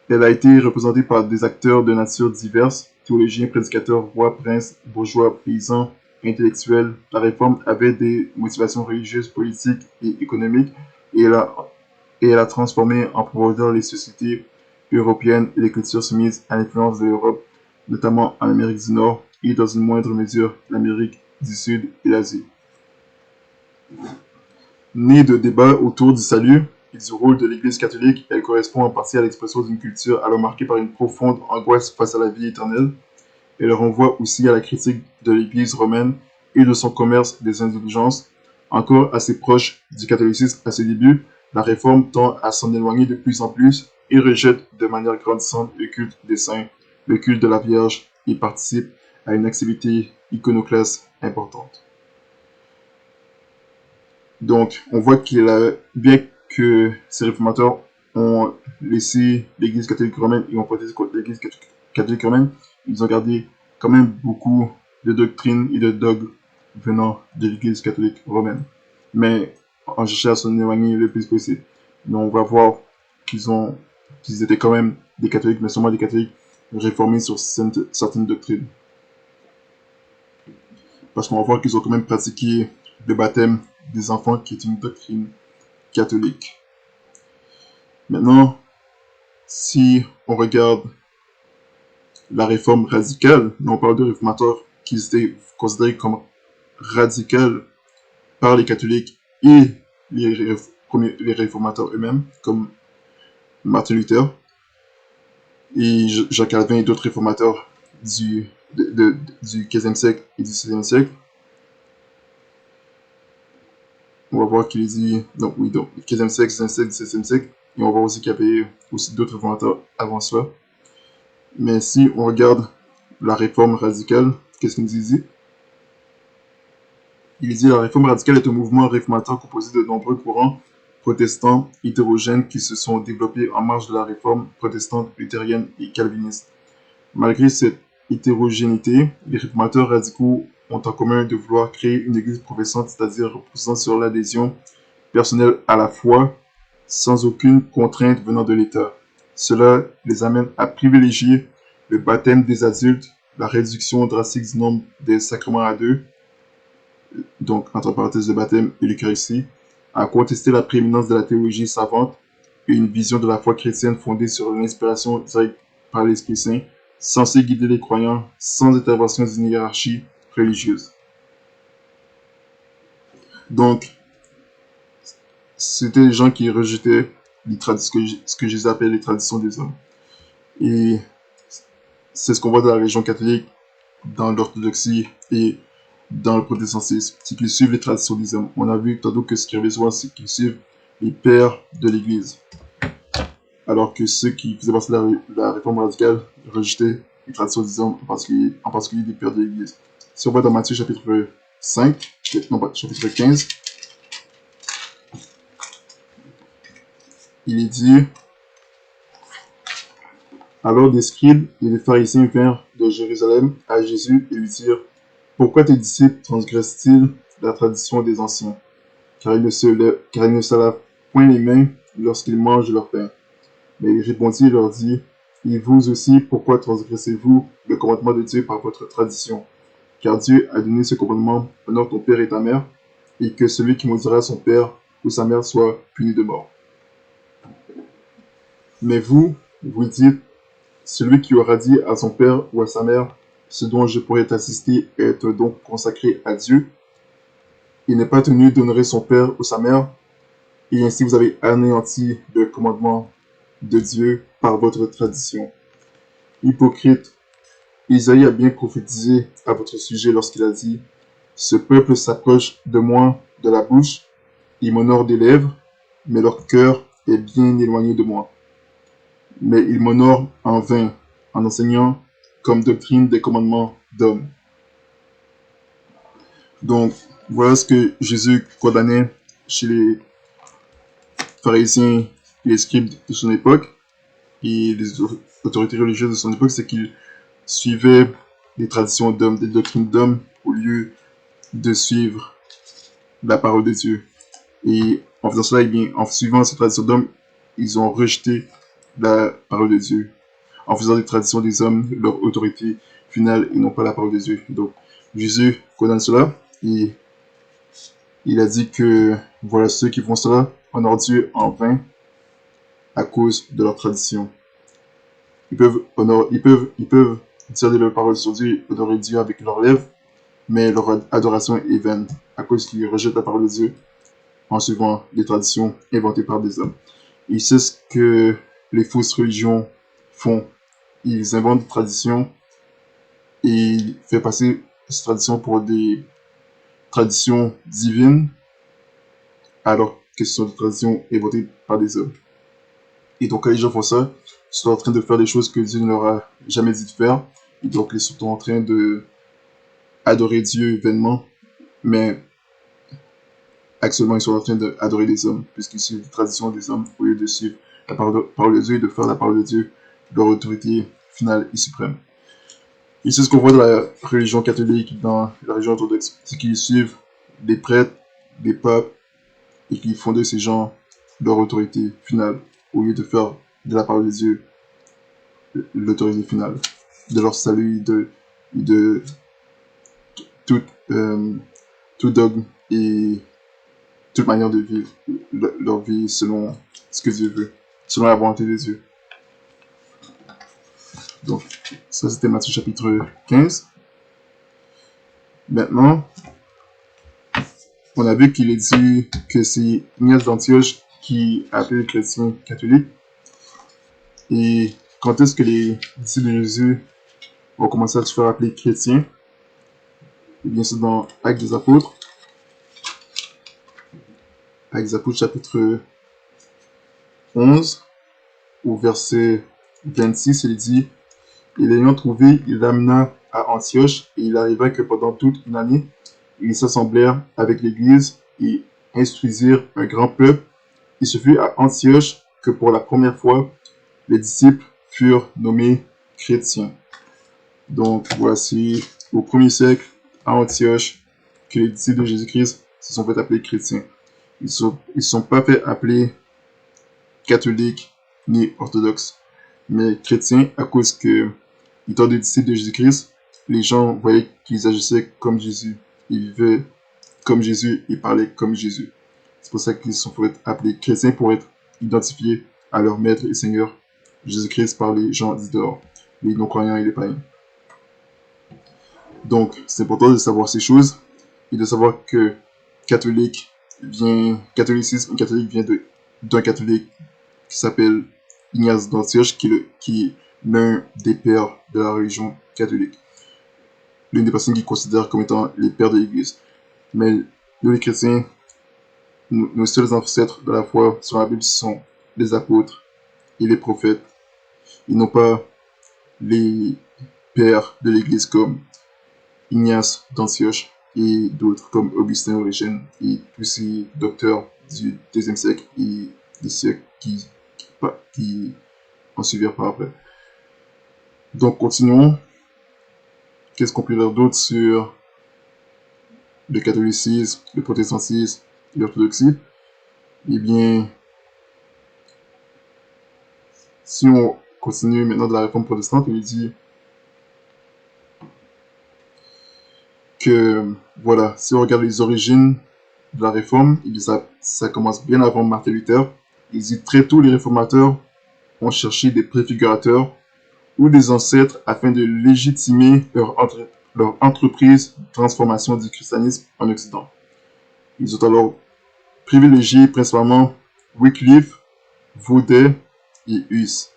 Elle a été représentée par des acteurs de nature diverses, théologiens, prédicateurs, rois, princes, bourgeois, paysans, intellectuels. La réforme avait des motivations religieuses, politiques et économiques et elle a transformé en profondeur les sociétés européennes et les cultures soumises à l'influence de l'Europe, notamment en Amérique du Nord et dans une moindre mesure l'Amérique du Sud et l'Asie. Née de débats autour du salut et du rôle de l'Église catholique, elle correspond en partie à l'expression d'une culture alors marquée par une profonde angoisse face à la vie éternelle. Elle renvoie aussi à la critique de l'Église romaine et de son commerce des indulgences. Encore assez proche du catholicisme à ses débuts, la réforme tend à s'en éloigner de plus en plus et rejette de manière grandissante le culte des saints, le culte de la Vierge et participe à une activité iconoclaste importante. Donc, on voit qu'il a, bien que ces réformateurs ont laissé l'Église catholique romaine et ont protesté contre l'Église catholique romaine, ils ont gardé quand même beaucoup de doctrines et de dogmes venant de l'Église catholique romaine. Mais on cherchait à s'en éloigner le plus possible. Mais on va voir qu'ils étaient quand même des catholiques, mais seulement des catholiques réformés sur certaines doctrines. Parce qu'on va voir qu'ils ont quand même pratiqué le baptême des enfants, qui est une doctrine catholique. Maintenant, si on regarde la réforme radicale, on parle de réformateurs qui étaient considérés comme radicaux par les catholiques et les réformateurs eux-mêmes, comme Martin Luther et Jacques Calvin et d'autres réformateurs du XVe siècle et du XVIe siècle. On va voir qu'il dit, donc 15e siècle, 16e siècle, 17e siècle, et on va voir aussi qu'il y avait aussi d'autres réformateurs avant cela. Mais si on regarde la réforme radicale, qu'est-ce qu'il nous dit? Il dit la réforme radicale est un mouvement réformateur composé de nombreux courants protestants hétérogènes qui se sont développés en marge de la réforme protestante, luthérienne et calviniste. Malgré cette hétérogénéité, les réformateurs radicaux ont en commun de vouloir créer une église professante, c'est-à-dire reposant sur l'adhésion personnelle à la foi, sans aucune contrainte venant de l'État. Cela les amène à privilégier le baptême des adultes, la réduction drastique du nombre des sacrements à deux, donc entre parenthèses le baptême et l'Eucharistie, à contester la prééminence de la théologie savante et une vision de la foi chrétienne fondée sur l'inspiration directe par l'Esprit Saint, censée guider les croyants sans intervention d'une hiérarchie religieuse. Donc, c'était les gens qui rejetaient ce que Jésus appelle les traditions des hommes. Et c'est ce qu'on voit dans la religion catholique, dans l'orthodoxie et dans le protestantisme, c'est qu'ils suivent les traditions des hommes. On a vu tantôt que ce qui revient souvent, c'est qu'ils suivent les pères de l'Église. Alors que ceux qui faisaient partie de la réforme radicale rejetaient les traditions des hommes, en particulier des pères de l'Église. Si on va dans Matthieu chapitre 5, non pas, chapitre 15, il est dit alors des scribes et des pharisiens vinrent de Jérusalem à Jésus et lui dirent pourquoi tes disciples transgressent-ils la tradition des anciens? car ils ne se lavent point les mains lorsqu'ils mangent leur pain. Mais il répondit et leur dit, et vous aussi, pourquoi transgressez-vous le commandement de Dieu par votre tradition? Car Dieu a donné ce commandement, honore ton père et ta mère, et que celui qui maudira son père ou sa mère soit puni de mort. Mais vous, vous dites, celui qui aura dit à son père ou à sa mère, ce dont je pourrais t'assister est donc consacré à Dieu, il n'est pas tenu d'honorer son père ou sa mère, et ainsi vous avez anéanti le commandement de Dieu par votre tradition. Hypocrite, Isaïe a bien prophétisé à votre sujet lorsqu'il a dit, ce peuple s'approche de moi de la bouche, ils m'honorent des lèvres, mais leur cœur est bien éloigné de moi. Mais ils m'honorent en vain, en enseignant comme doctrine des commandements d'hommes. Donc, voilà ce que Jésus condamnait chez les pharisiens et les scribes de son époque et les autorités religieuses de son époque, c'est qu'ils suivaient des traditions d'hommes, des doctrines d'hommes, au lieu de suivre la parole de Dieu. Et en faisant cela, eh bien, en suivant ces traditions d'hommes, ils ont rejeté la parole de Dieu. En faisant des traditions des hommes, leur autorité finale, et non pas la parole de Dieu. Donc, Jésus condamne cela, et il a dit que, voilà, ceux qui font cela honorent Dieu en vain à cause de leur tradition. Ils peuvent dire de leur parole sur Dieu, honorer Dieu avec leurs lèvres, mais leur adoration est vaine, à cause qu'ils rejettent la parole de Dieu en suivant des traditions inventées par des hommes. Et c'est ce que les fausses religions font. Ils inventent des traditions et ils font passer ces traditions pour des traditions divines, alors que ce sont des traditions inventées par des hommes. Et donc quand les gens font ça, ils sont en train de faire des choses que Dieu ne leur a jamais dit de faire. Et donc ils sont en train de adorer Dieu vainement, mais actuellement ils sont en train d'adorer les hommes, puisqu'ils suivent les traditions des hommes au lieu de suivre la parole de Dieu et de faire la parole de Dieu leur autorité finale et suprême. Et c'est ce qu'on voit dans la religion catholique, dans la religion orthodoxe, c'est qu'ils suivent des prêtres, des papes, et qu'ils font de ces gens leur autorité finale, au lieu de faire de la parole de Dieu l'autorité finale, de leur salut, de tout, tout dogme et toute manière de vivre leur vie selon ce que Dieu veut, selon la volonté de Dieu. Donc, ça c'était Matthieu chapitre 15. Maintenant, on a vu qu'il est dit que c'est Ignace d'Antioche qui a appelé les chrétiens catholiques. Et quand est-ce que les disciples de Jésus ont commencé à se faire appeler chrétiens? Eh bien, c'est dans Actes des Apôtres. Actes des Apôtres chapitre 11, au verset 26, il dit « Et l'ayant trouvé, il l'amena à Antioche, et il arriva que pendant toute une année, ils s'assemblèrent avec l'Église et instruisirent un grand peuple. Et ce fut à Antioche que pour la première fois, les disciples furent nommés chrétiens. » Donc voici au 1er siècle, à Antioche, que les disciples de Jésus-Christ se sont fait appeler chrétiens. Ils ne sont pas fait appeler catholiques ni orthodoxes, mais chrétiens à cause que, étant des disciples de Jésus-Christ, les gens voyaient qu'ils agissaient comme Jésus, ils vivaient comme Jésus, ils parlaient comme Jésus. C'est pour ça qu'ils se sont fait appeler chrétiens, pour être identifiés à leur maître et Seigneur Jésus-Christ par les gens dits dehors, les non-croyants et les païens. Donc, c'est important de savoir ces choses et de savoir que catholicisme catholique vient d'un catholique qui s'appelle Ignace d'Antioche, qui est l'un des pères de la religion catholique. L'une des personnes qui considère comme étant les pères de l'Église. Mais nous, les chrétiens, nos seuls ancêtres de la foi sur la Bible sont les apôtres et les prophètes. Ils n'ont pas les pères de l'Église comme Ignace d'Antioche et d'autres comme Augustin Origène et tous ces docteurs du IIe siècle et des siècles qui en suivirent par après. Donc continuons. Qu'est-ce qu'on peut dire d'autre sur le catholicisme, le protestantisme l'orthodoxie. Eh bien, si on continue maintenant de la réforme protestante, il dit que, voilà, si on regarde les origines de la réforme, il dit ça commence bien avant Martin Luther. Il dit très tôt, les réformateurs ont cherché des préfigurateurs ou des ancêtres afin de légitimer leur entreprise de transformation du christianisme en Occident. Ils ont alors privilégié principalement Wycliffe, Vaudet et Huss.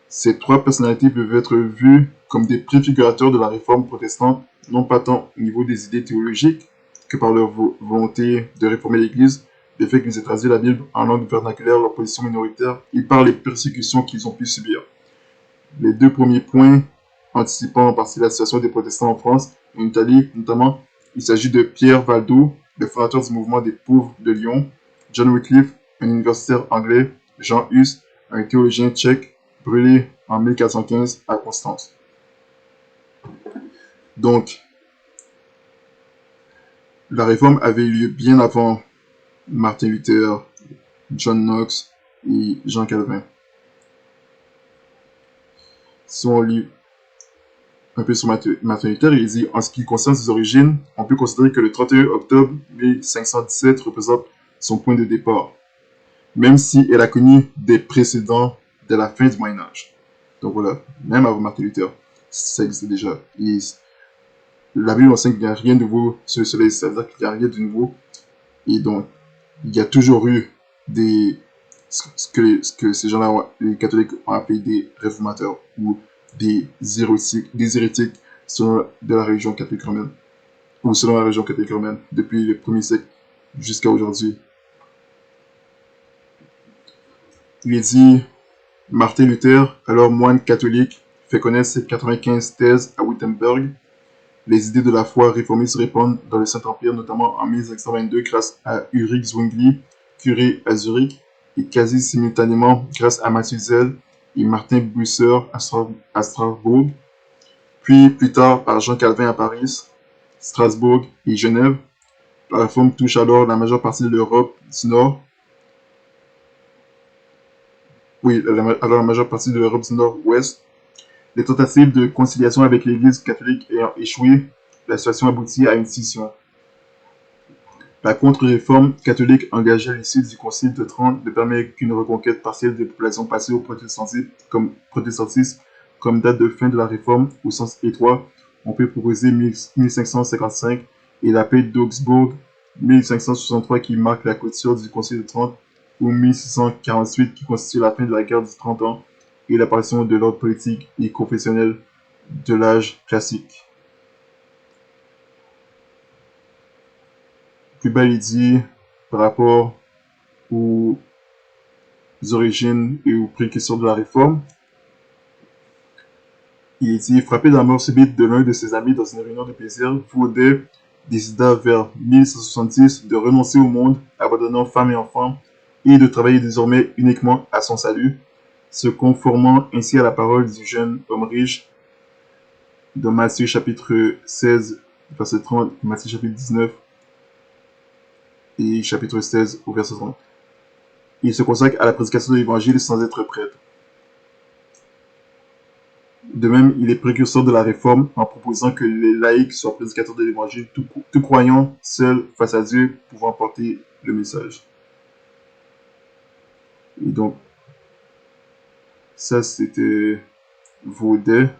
Ces trois personnalités peuvent être vues comme des préfigurateurs de la réforme protestante, non pas tant au niveau des idées théologiques que par leur volonté de réformer l'Église, le fait qu'ils aient traduit la Bible en langue vernaculaire, leur position minoritaire, et par les persécutions qu'ils ont pu subir. Les deux premiers points, anticipant en partie la situation des protestants en France et en Italie notamment, il s'agit de Pierre Valdo, le fondateur du mouvement des pauvres de Lyon, John Wycliffe, un universitaire anglais, Jean Hus, un théologien tchèque, brûlé en 1415 à Constance. Donc, la réforme avait eu lieu bien avant Martin Luther, John Knox et Jean Calvin. Si on lit un peu sur Martin Luther, il dit, en ce qui concerne ses origines, on peut considérer que le 31 octobre 1517 représente son point de départ, même si elle a connu des précédents de la fin du Moyen-Âge. Donc voilà, même avant Martin Luther, ça existait déjà. La Bible enseigne qu'il n'y a rien de nouveau sur le soleil, c'est-à-dire qu'il n'y a rien de nouveau. Et donc, il y a toujours eu ce que ces gens-là, les catholiques, ont appelé des réformateurs ou des hérétiques selon de la religion catholique romaine, ou selon la religion catholique romaine, depuis le 1er siècle jusqu'à aujourd'hui. Il est dit, Martin Luther, alors moine catholique, fait connaître ses 95 thèses à Wittenberg. Les idées de la foi réformée se répandent dans le Saint-Empire, notamment en 1522 grâce à Ulrich Zwingli, curé à Zurich, et quasi simultanément grâce à Mathieu Zell et Martin Bucer à Strasbourg, puis plus tard par Jean Calvin à Paris, Strasbourg et Genève. La réforme touche alors la majeure partie de l'Europe du Nord. Oui, alors la majeure partie de l'Europe du Nord-Ouest. Les tentatives de conciliation avec l'Église catholique ayant échoué, la situation aboutit à une scission. La contre-réforme catholique engagée à l'issue du Concile de Trente ne permet qu'une reconquête partielle des populations passées au protestantisme comme date de fin de la réforme au sens étroit. On peut proposer 1555 et la paix d'Augsbourg 1563 qui marque la clôture du Concile de Trente, ou 1648 qui constitue la fin de la guerre du 30 ans et l'apparition de l'ordre politique et confessionnel de l'âge classique. Plus bas, il dit, par rapport aux origines et aux précurseurs de la réforme, il est dit, frappé de la mort subite de l'un de ses amis dans une réunion de plaisir, Vaudet décida vers 1170 de renoncer au monde, abandonnant femme et enfants, et de travailler désormais uniquement à son salut, se conformant ainsi à la parole du jeune homme riche dans Matthieu chapitre 16, verset 30, Matthieu chapitre 19 et chapitre 16 au verset 30. Il se consacre à la prédication de l'évangile sans être prêtre. De même, il est précurseur de la réforme en proposant que les laïcs soient prédicateurs de l'évangile, tout croyant seul face à Dieu pouvant porter le message. Et donc, ça c'était Vaudet,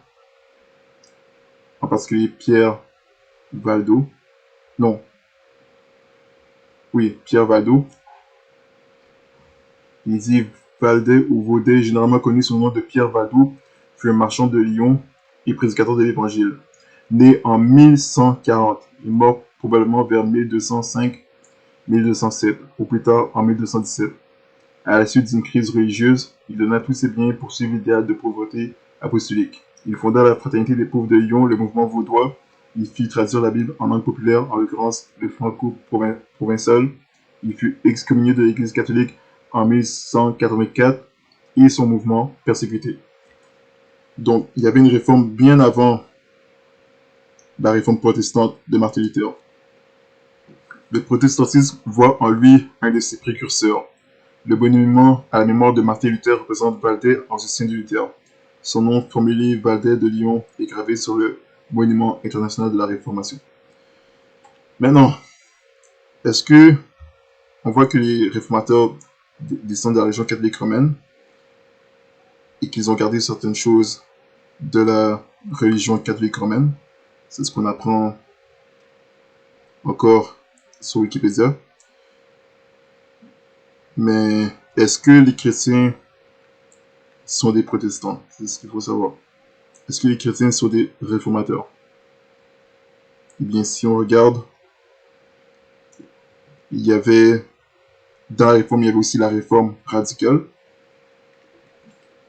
en particulier Pierre Valdo. Non. Oui, Pierre Valdo. Il dit Valdet ou Vaudet, généralement connu sous le nom de Pierre Valdo, fut un marchand de Lyon et prédicateur de l'évangile. Né en 1140, il est mort probablement vers 1205-1207, ou plus tard en 1217. À la suite d'une crise religieuse, il donna tous ses biens pour suivre l'idéal de pauvreté apostolique. Il fonda la Fraternité des pauvres de Lyon, le mouvement vaudois. Il fit traduire la Bible en langue populaire, en l'occurrence le franco-provençal. Il fut excommunié de l'Église catholique en 1184 et son mouvement persécuté. Donc, il y avait une réforme bien avant la réforme protestante de Martin Luther. Le protestantisme voit en lui un de ses précurseurs. Le monument à la mémoire de Martin Luther représente Valdet en soutien de Luther. Son nom, formulé Valdet de Lyon, est gravé sur le monument international de la Réformation. Maintenant, est-ce que on voit que les réformateurs descendent de la région catholique romaine et qu'ils ont gardé certaines choses de la religion catholique romaine? C'est ce qu'on apprend encore sur Wikipédia. Mais est-ce que les chrétiens sont des protestants? C'est ce qu'il faut savoir. Est-ce que les chrétiens sont des réformateurs? Eh bien, si on regarde, il y avait, dans la réforme, il y avait aussi la réforme radicale.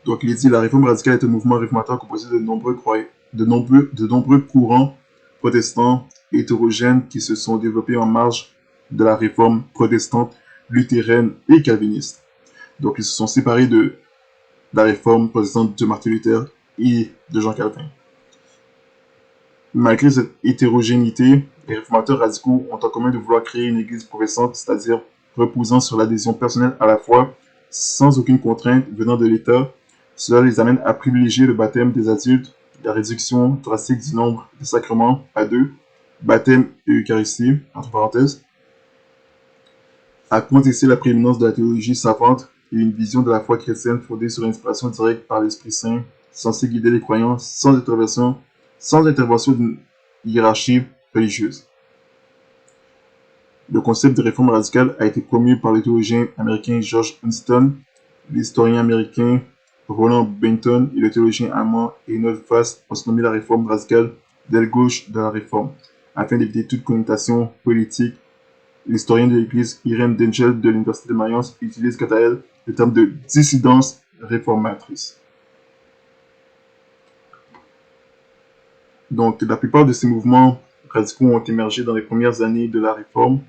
Donc, il est dit, la réforme radicale est un mouvement réformateur composé de nombreux courants protestants hétérogènes qui se sont développés en marge de la réforme protestante, luthérienne et calviniste. Donc, ils se sont séparés de la réforme protestante de Martin Luther et de Jean Calvin. Malgré cette hétérogénéité, les réformateurs radicaux ont en commun de vouloir créer une église professante, c'est-à-dire reposant sur l'adhésion personnelle à la foi, sans aucune contrainte venant de l'État. Cela les amène à privilégier le baptême des adultes, la réduction drastique du nombre de sacrements à 2, baptême et Eucharistie, entre parenthèses, à contester la prééminence de la théologie savante et une vision de la foi chrétienne fondée sur l'inspiration directe par l'Esprit Saint, censée guider les croyants sans intervention d'une hiérarchie religieuse. Le concept de réforme radicale a été promu par le théologien américain George Winston, l'historien américain Roland Bainton et le théologien allemand Reinhold Fass ont nommé la réforme radicale d'aile gauche de la réforme, afin d'éviter toute connotation politique. L'historienne de l'Église Irene Dengel de l'Université de Mayence utilise quant à elle le terme de dissidence réformatrice. Donc, la plupart de ces mouvements radicaux ont émergé dans les premières années de la Réforme,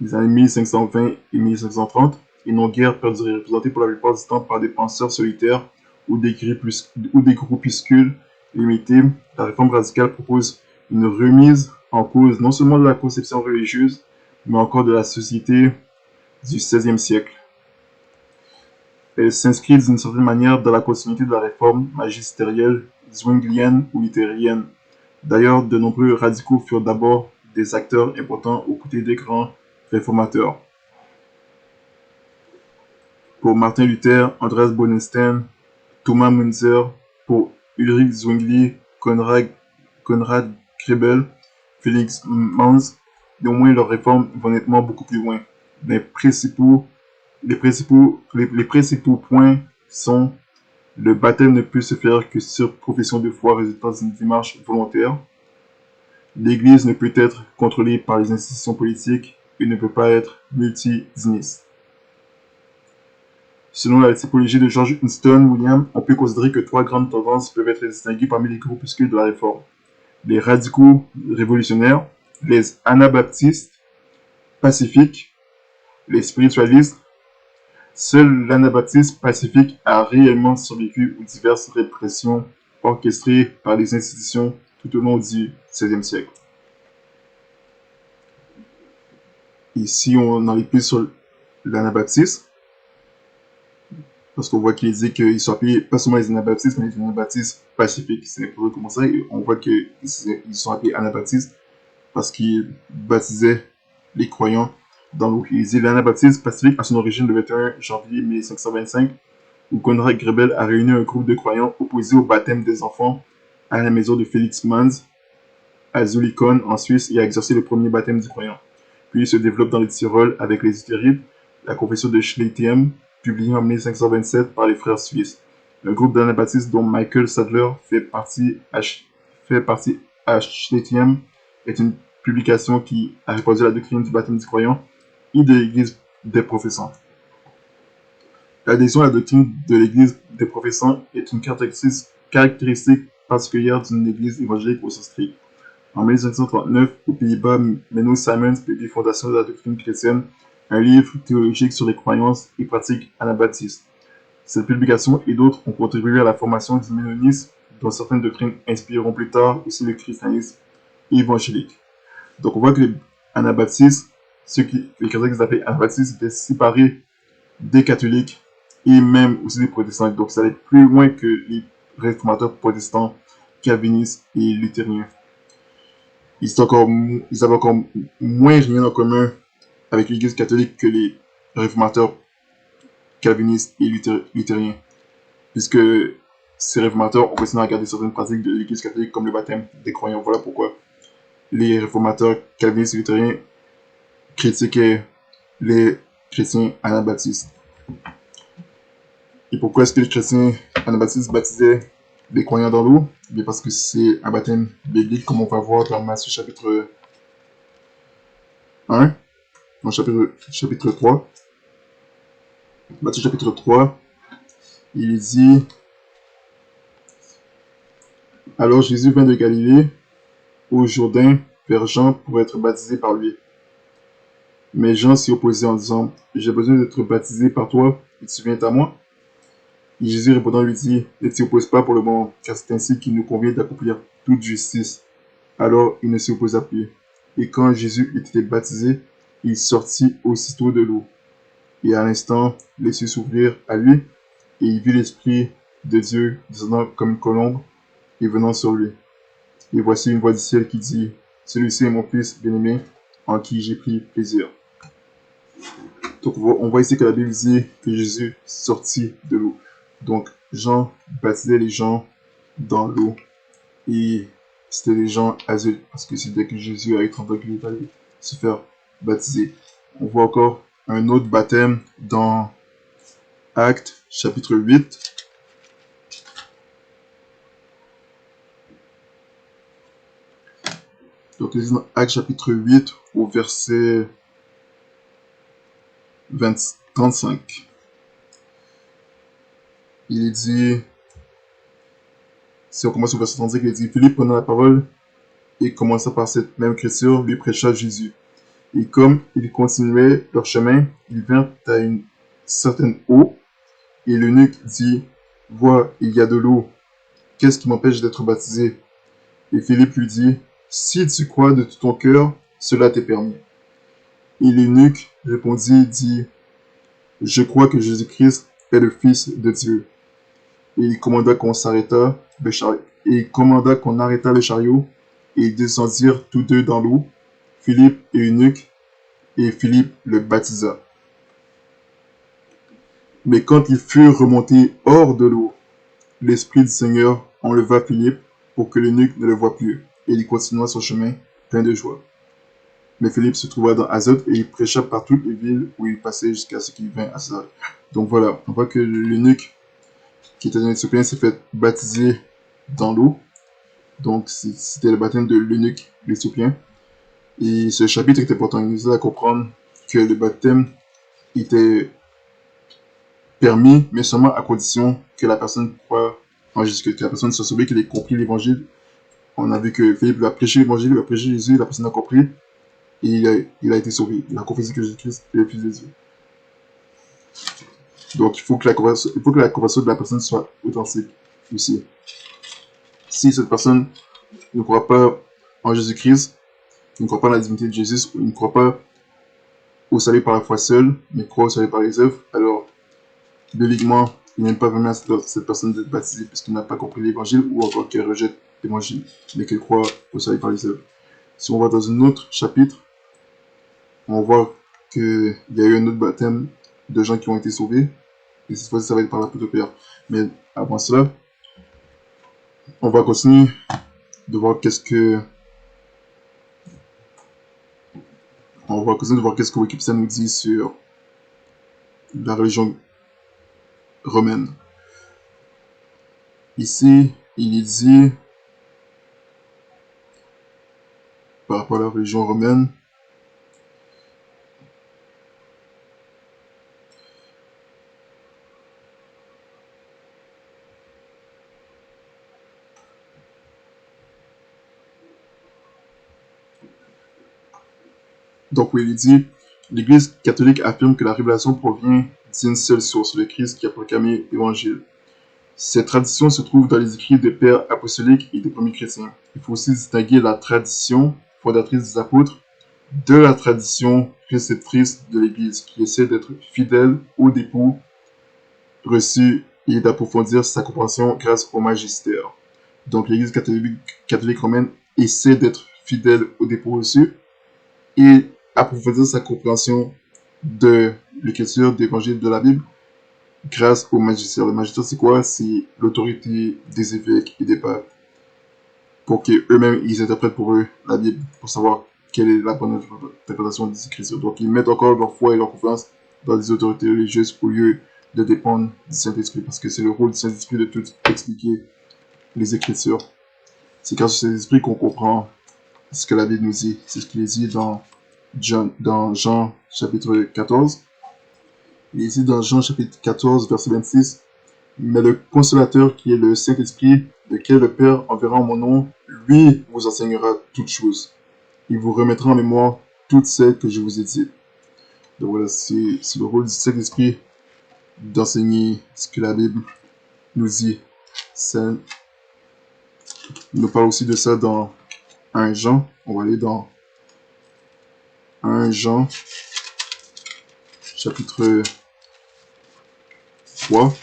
les années 1520 et 1530, et n'ont guère perduré, représentés pour la plupart du temps par des penseurs solitaires ou des groupuscules limités. La Réforme radicale propose une remise en cause non seulement de la conception religieuse, mais encore de la société du XVIe siècle. Elle s'inscrit d'une certaine manière dans la continuité de la réforme magistérielle zwinglienne ou luthérienne. D'ailleurs, de nombreux radicaux furent d'abord des acteurs importants aux côtés des grands réformateurs. Pour Martin Luther, Andreas Bodenstein, Thomas Müntzer, pour Ulrich Zwingli, Konrad Grebel, Felix Manz, néanmoins leurs réformes vont nettement beaucoup plus loin. Les principaux points sont: le baptême ne peut se faire que sur profession de foi résultant d'une démarche volontaire. L'Église ne peut être contrôlée par les institutions politiques et ne peut pas être multidiniste. Selon la typologie de George Winston Williams, on peut considérer que 3 grandes tendances peuvent être distinguées parmi les groupuscules de la Réforme: les radicaux révolutionnaires, les anabaptistes pacifiques, les spiritualistes. Seul l'anabaptisme pacifique a réellement survécu aux diverses répressions orchestrées par les institutions tout au long du XVIe siècle. Ici, on en est plus sur l'anabaptisme, parce qu'on voit qu'il dit qu'ils sont appelés pas seulement les anabaptistes, mais les anabaptistes pacifiques. C'est un peu comme ça, et on voit qu'ils sont appelés anabaptistes parce qu'ils baptisaient les croyants dans l'eau. Il dit l'anabaptisme pacifique à son origine le 21 janvier 1525, où Konrad Grebel a réuni un groupe de croyants opposés au baptême des enfants à la maison de Felix Manz, à Zulikon en Suisse, et a exercé le premier baptême du croyant. Puis il se développe dans le Tyrol avec les Hutterites, la confession de Schlettiem, publiée en 1527 par les frères suisses. Le groupe d'anabaptistes dont Michael Sadler fait partie à Schlettiem est une publication qui a répandu la doctrine du baptême du croyant et de l'Église des professants. L'adhésion à la doctrine de l'Église des professants est une caractéristique particulière d'une Église évangélique au sens strict. En 1539, aux Pays-Bas, Menno Simons publie Fondation de la doctrine chrétienne, un livre théologique sur les croyances et pratiques anabaptistes. Cette publication et d'autres ont contribué à la formation du ménonisme, dont certaines doctrines inspireront plus tard aussi le christianisme évangélique. Donc on voit que anabaptistes, les chrétiens qu'ils appelaient anabaptistes, étaient séparés des catholiques et même aussi des protestants. Donc ça allait plus loin que les réformateurs protestants, calvinistes et luthériens. Ils avaient encore moins rien en commun avec l'église catholique que les réformateurs calvinistes et luthériens, puisque ces réformateurs ont continué à garder certaines pratiques de l'église catholique comme le baptême des croyants. Voilà pourquoi les réformateurs calvinistes et luthériens critiquaient les chrétiens anabaptistes. Et pourquoi est-ce que les chrétiens anabaptistes baptisaient les croyants dans l'eau? Parce que c'est un baptême biblique, comme on va voir dans Matthieu chapitre 1, dans chapitre 3. Matthieu chapitre 3, il dit: alors Jésus vint de Galilée au Jourdain vers Jean pour être baptisé par lui. Mais Jean s'y opposait en disant: j'ai besoin d'être baptisé par toi, et tu viens à moi? Et Jésus répondant lui dit: ne t'y oppose pas pour le moment, car c'est ainsi qu'il nous convient d'accomplir toute justice. Alors il ne s'y opposa plus. Et quand Jésus eut été baptisé, il sortit aussitôt de l'eau. Et à l'instant, les cieux s'ouvrirent à lui, et il vit l'Esprit de Dieu descendant comme une colombe et venant sur lui. Et voici une voix du ciel qui dit: celui-ci est mon fils bien-aimé, en qui j'ai pris plaisir. Donc on voit ici que la Bible dit que Jésus sortit de l'eau. Donc Jean baptisait les gens dans l'eau. Et c'était les gens adultes, parce que c'est dès que Jésus a été en qu'il est allé se faire baptiser. On voit encore un autre baptême dans Actes chapitre 8. Donc, lisons dans Actes chapitre 8 au verset 35. Il est dit, si on commence au verset 35, il est dit: Philippe prenant la parole et commença par cette même écriture, lui prêcha Jésus. Et comme ils continuaient leur chemin, ils vinrent à une certaine eau, et l'eunuque dit: vois, il y a de l'eau, qu'est-ce qui m'empêche d'être baptisé? Et Philippe lui dit: si tu crois de tout ton cœur, cela t'est permis. Et l'eunuque répondit, dit: je crois que Jésus-Christ est le Fils de Dieu. Et il commanda qu'on arrêtât le chariot, et ils descendirent tous deux dans l'eau, Philippe et l'eunuque, et Philippe le baptisa. Mais quand ils furent remontés hors de l'eau, l'Esprit du Seigneur enleva Philippe pour que l'eunuque ne le voie plus, et il continua son chemin plein de joie. Mais Philippe se trouva dans Azote, et il prêcha par toutes les villes où il passait jusqu'à ce qu'il vint à Césarée. Donc voilà, on voit que l'eunuque qui était un Éthiopien s'est fait baptiser dans l'eau. Donc c'était le baptême de l'eunuque l'Éthiopien. Et ce chapitre est important. Il nous aide à comprendre que le baptême était permis, mais seulement à condition que la personne croit en Jésus, que la personne soit sauvée, qu'elle ait compris l'évangile. On a vu que Philippe a prêché l'évangile, il a prêché Jésus, la personne a compris, et il a été sauvé. Il a confessé que Jésus-Christ est le Fils de Dieu. Donc il faut que la conversion de la personne soit authentique aussi. Si cette personne ne croit pas en Jésus-Christ, ne croit pas en la divinité de Jésus, ou ne croit pas au salut par la foi seule, mais croit au salut par les œuvres, alors bibliquement, il n'aime pas vraiment cette personne d'être baptisée parce qu'elle n'a pas compris l'évangile, ou encore qu'elle rejette l'évangile, mais qu'elle croit au salut par les œuvres. Si on va dans un autre chapitre, on voit qu'il y a eu un autre baptême de gens qui ont été sauvés, et cette fois-ci ça va être par la poudre de pierre. Mais avant cela, on va continuer de voir qu'est-ce que Wikipédia nous dit sur la religion romaine. Ici, il est dit, par rapport à la religion romaine, donc oui, il dit, l'Église catholique affirme que la révélation provient d'une seule source, le Christ qui a proclamé l'Évangile. Cette tradition se trouve dans les écrits des pères apostoliques et des premiers chrétiens. Il faut aussi distinguer la tradition fondatrice des apôtres de la tradition réceptrice de l'Église, qui essaie d'être fidèle au dépôt reçu et d'approfondir sa compréhension grâce au magistère. Donc l'Église catholique romaine essaie d'être fidèle au dépôt reçu et approfondir sa compréhension de l'écriture d'évangile de la Bible grâce au magistère. Le magistère, c'est quoi? C'est l'autorité des évêques et des papes pour qu'eux-mêmes, ils interprètent pour eux la Bible, pour savoir quelle est la bonne interprétation des Écritures. Donc, ils mettent encore leur foi et leur confiance dans les autorités religieuses au lieu de dépendre du Saint-Esprit, parce que c'est le rôle du Saint-Esprit de tout expliquer les Écritures. C'est grâce au Saint-Esprit qu'on comprend ce que la Bible nous dit. C'est ce qu'il est dit dans Jean chapitre 14. Il est dit dans Jean chapitre 14, verset 26, « Mais le consolateur qui est le Saint-Esprit, lequel le Père enverra en mon nom, lui vous enseignera toutes choses. Il vous remettra en mémoire toutes celles que je vous ai dites. » Donc voilà, c'est le rôle du Saint-Esprit d'enseigner ce que la Bible nous dit. Ça nous parle aussi de ça dans 1 Jean. On va aller dans 1 Jean, chapitre 3.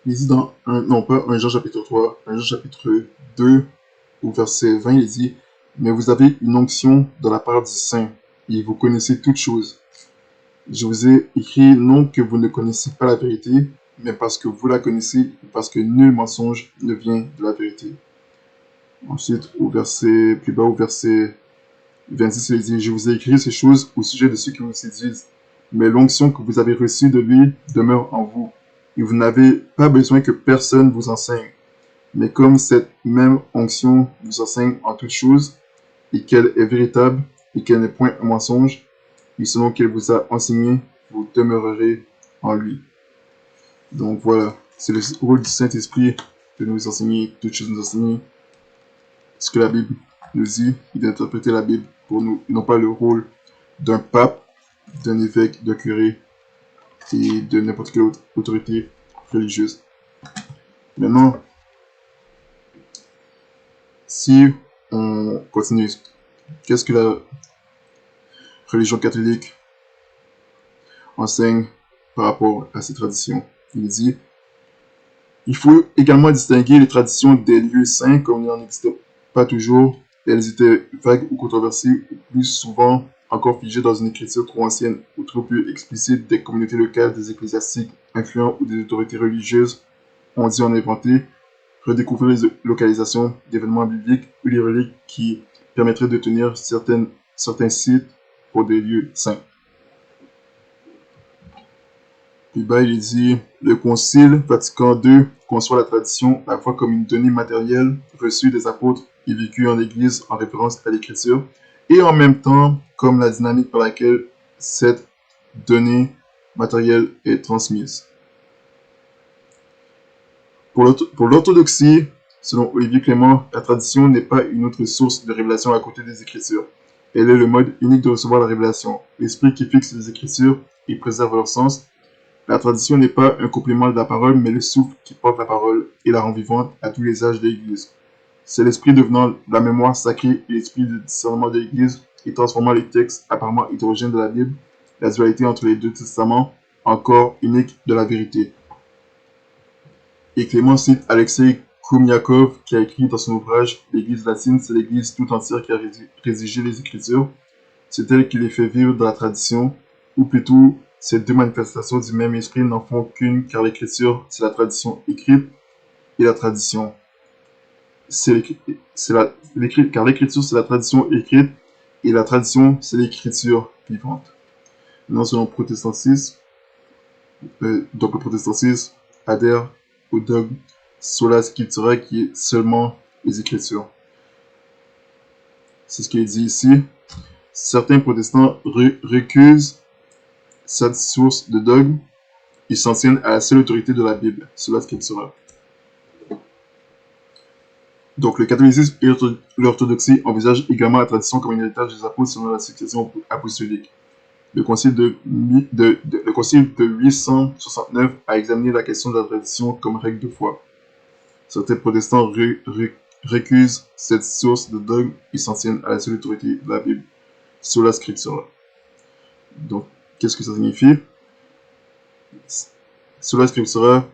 Il dit dans non pas 1 Jean chapitre 3, 1 Jean chapitre 2, au verset 20, il dit, « Mais vous avez une onction de la part du Saint, et vous connaissez toutes choses. Je vous ai écrit non que vous ne connaissez pas la vérité, mais parce que vous la connaissez, et parce que nul mensonge ne vient de la vérité. » Ensuite, plus bas, au verset 26, il dit, « Je vous ai écrit ces choses au sujet de ceux qui vous séduisent, mais l'onction que vous avez reçue de lui demeure en vous, et vous n'avez pas besoin que personne vous enseigne. Mais comme cette même onction vous enseigne en toutes choses, et qu'elle est véritable, et qu'elle n'est point un mensonge, et selon qu'elle vous a enseigné, vous demeurerez en lui. » Donc voilà, c'est le rôle du Saint-Esprit de nous enseigner toutes choses, nous enseigner ce que la Bible nous dit, et d'interpréter la Bible pour nous. Ils n'ont pas le rôle d'un pape, d'un évêque, d'un curé, et de n'importe quelle autre autorité religieuse. Maintenant, si on continue, qu'est-ce que la religion catholique enseigne par rapport à ces traditions? Il dit, il faut également distinguer les traditions des lieux saints, comme il n'en existe pas toujours. Elles étaient vagues ou controversées, ou plus souvent encore figées dans une écriture trop ancienne ou trop peu explicite des communautés locales, des ecclésiastiques influents ou des autorités religieuses ont dû en inventer, redécouvrir les localisations d'événements bibliques ou les reliques qui permettraient de tenir certains sites pour des lieux saints. Puis bas, il dit, le Concile Vatican II conçoit la tradition à la fois comme une donnée matérielle reçue des apôtres et vécue en Église en référence à l'Écriture, et en même temps comme la dynamique par laquelle cette donnée matérielle est transmise. Pour l'orthodoxie, selon Olivier Clément, la tradition n'est pas une autre source de révélation à côté des Écritures. Elle est le mode unique de recevoir la révélation, l'esprit qui fixe les Écritures et préserve leur sens. La tradition n'est pas un complément de la parole, mais le souffle qui porte la parole et la rend vivante à tous les âges de l'Église. C'est l'esprit devenant la mémoire sacrée et l'esprit de discernement de l'Église et transformant les textes apparemment hétérogènes de la Bible, la dualité entre les deux testaments, encore unique de la vérité. Et Clément cite Alexei Koumyakov qui a écrit dans son ouvrage « L'Église latine, c'est l'Église tout entière qui a rédigé les Écritures. C'est elle qui les fait vivre dans la tradition, ou plutôt, ces deux manifestations du même esprit n'en font qu'une, car l'Écriture, c'est la tradition écrite, et la tradition, car l'Écriture, c'est la tradition écrite, et la tradition, c'est l'Écriture vivante. Maintenant, selon le protestantisme, donc le protestantisme adhère au dogme sola scriptura qui est seulement les Écritures. C'est ce qu'il dit ici. Certains protestants recusent cette source de dogme. Ils s'en tiennent à la seule autorité de la Bible, sola scriptura. Donc, le catholicisme et l'orthodoxie envisagent également la tradition comme un héritage des apôtres selon la succession apostolique. Le concile le concile de 869 a examiné la question de la tradition comme règle de foi. Certains protestants récusent cette source de dogme essentielle à la seule autorité de la Bible, sola scriptura. Donc, qu'est-ce que ça signifie? Sola scriptura,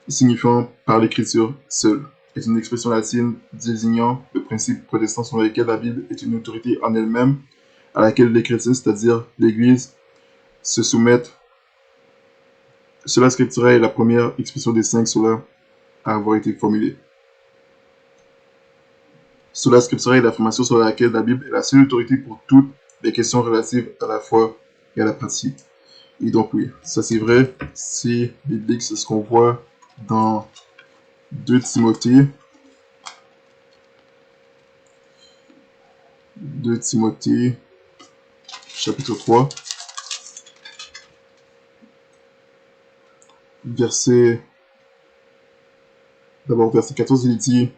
signifiant par l'écriture seule, est une expression latine désignant le principe protestant selon lequel la Bible est une autorité en elle-même, à laquelle les chrétiens, c'est-à-dire l'Église, se soumettent. Sola scriptura est la première expression des 5 sola à avoir été formulée. Sola scriptura est l'affirmation sur laquelle la Bible est la seule autorité pour toutes les questions relatives à la foi et à la pratique. Et donc oui, ça c'est vrai, c'est biblique, c'est ce qu'on voit dans 2 Timothée. 2 Timothée, chapitre 3, d'abord verset 14, il dit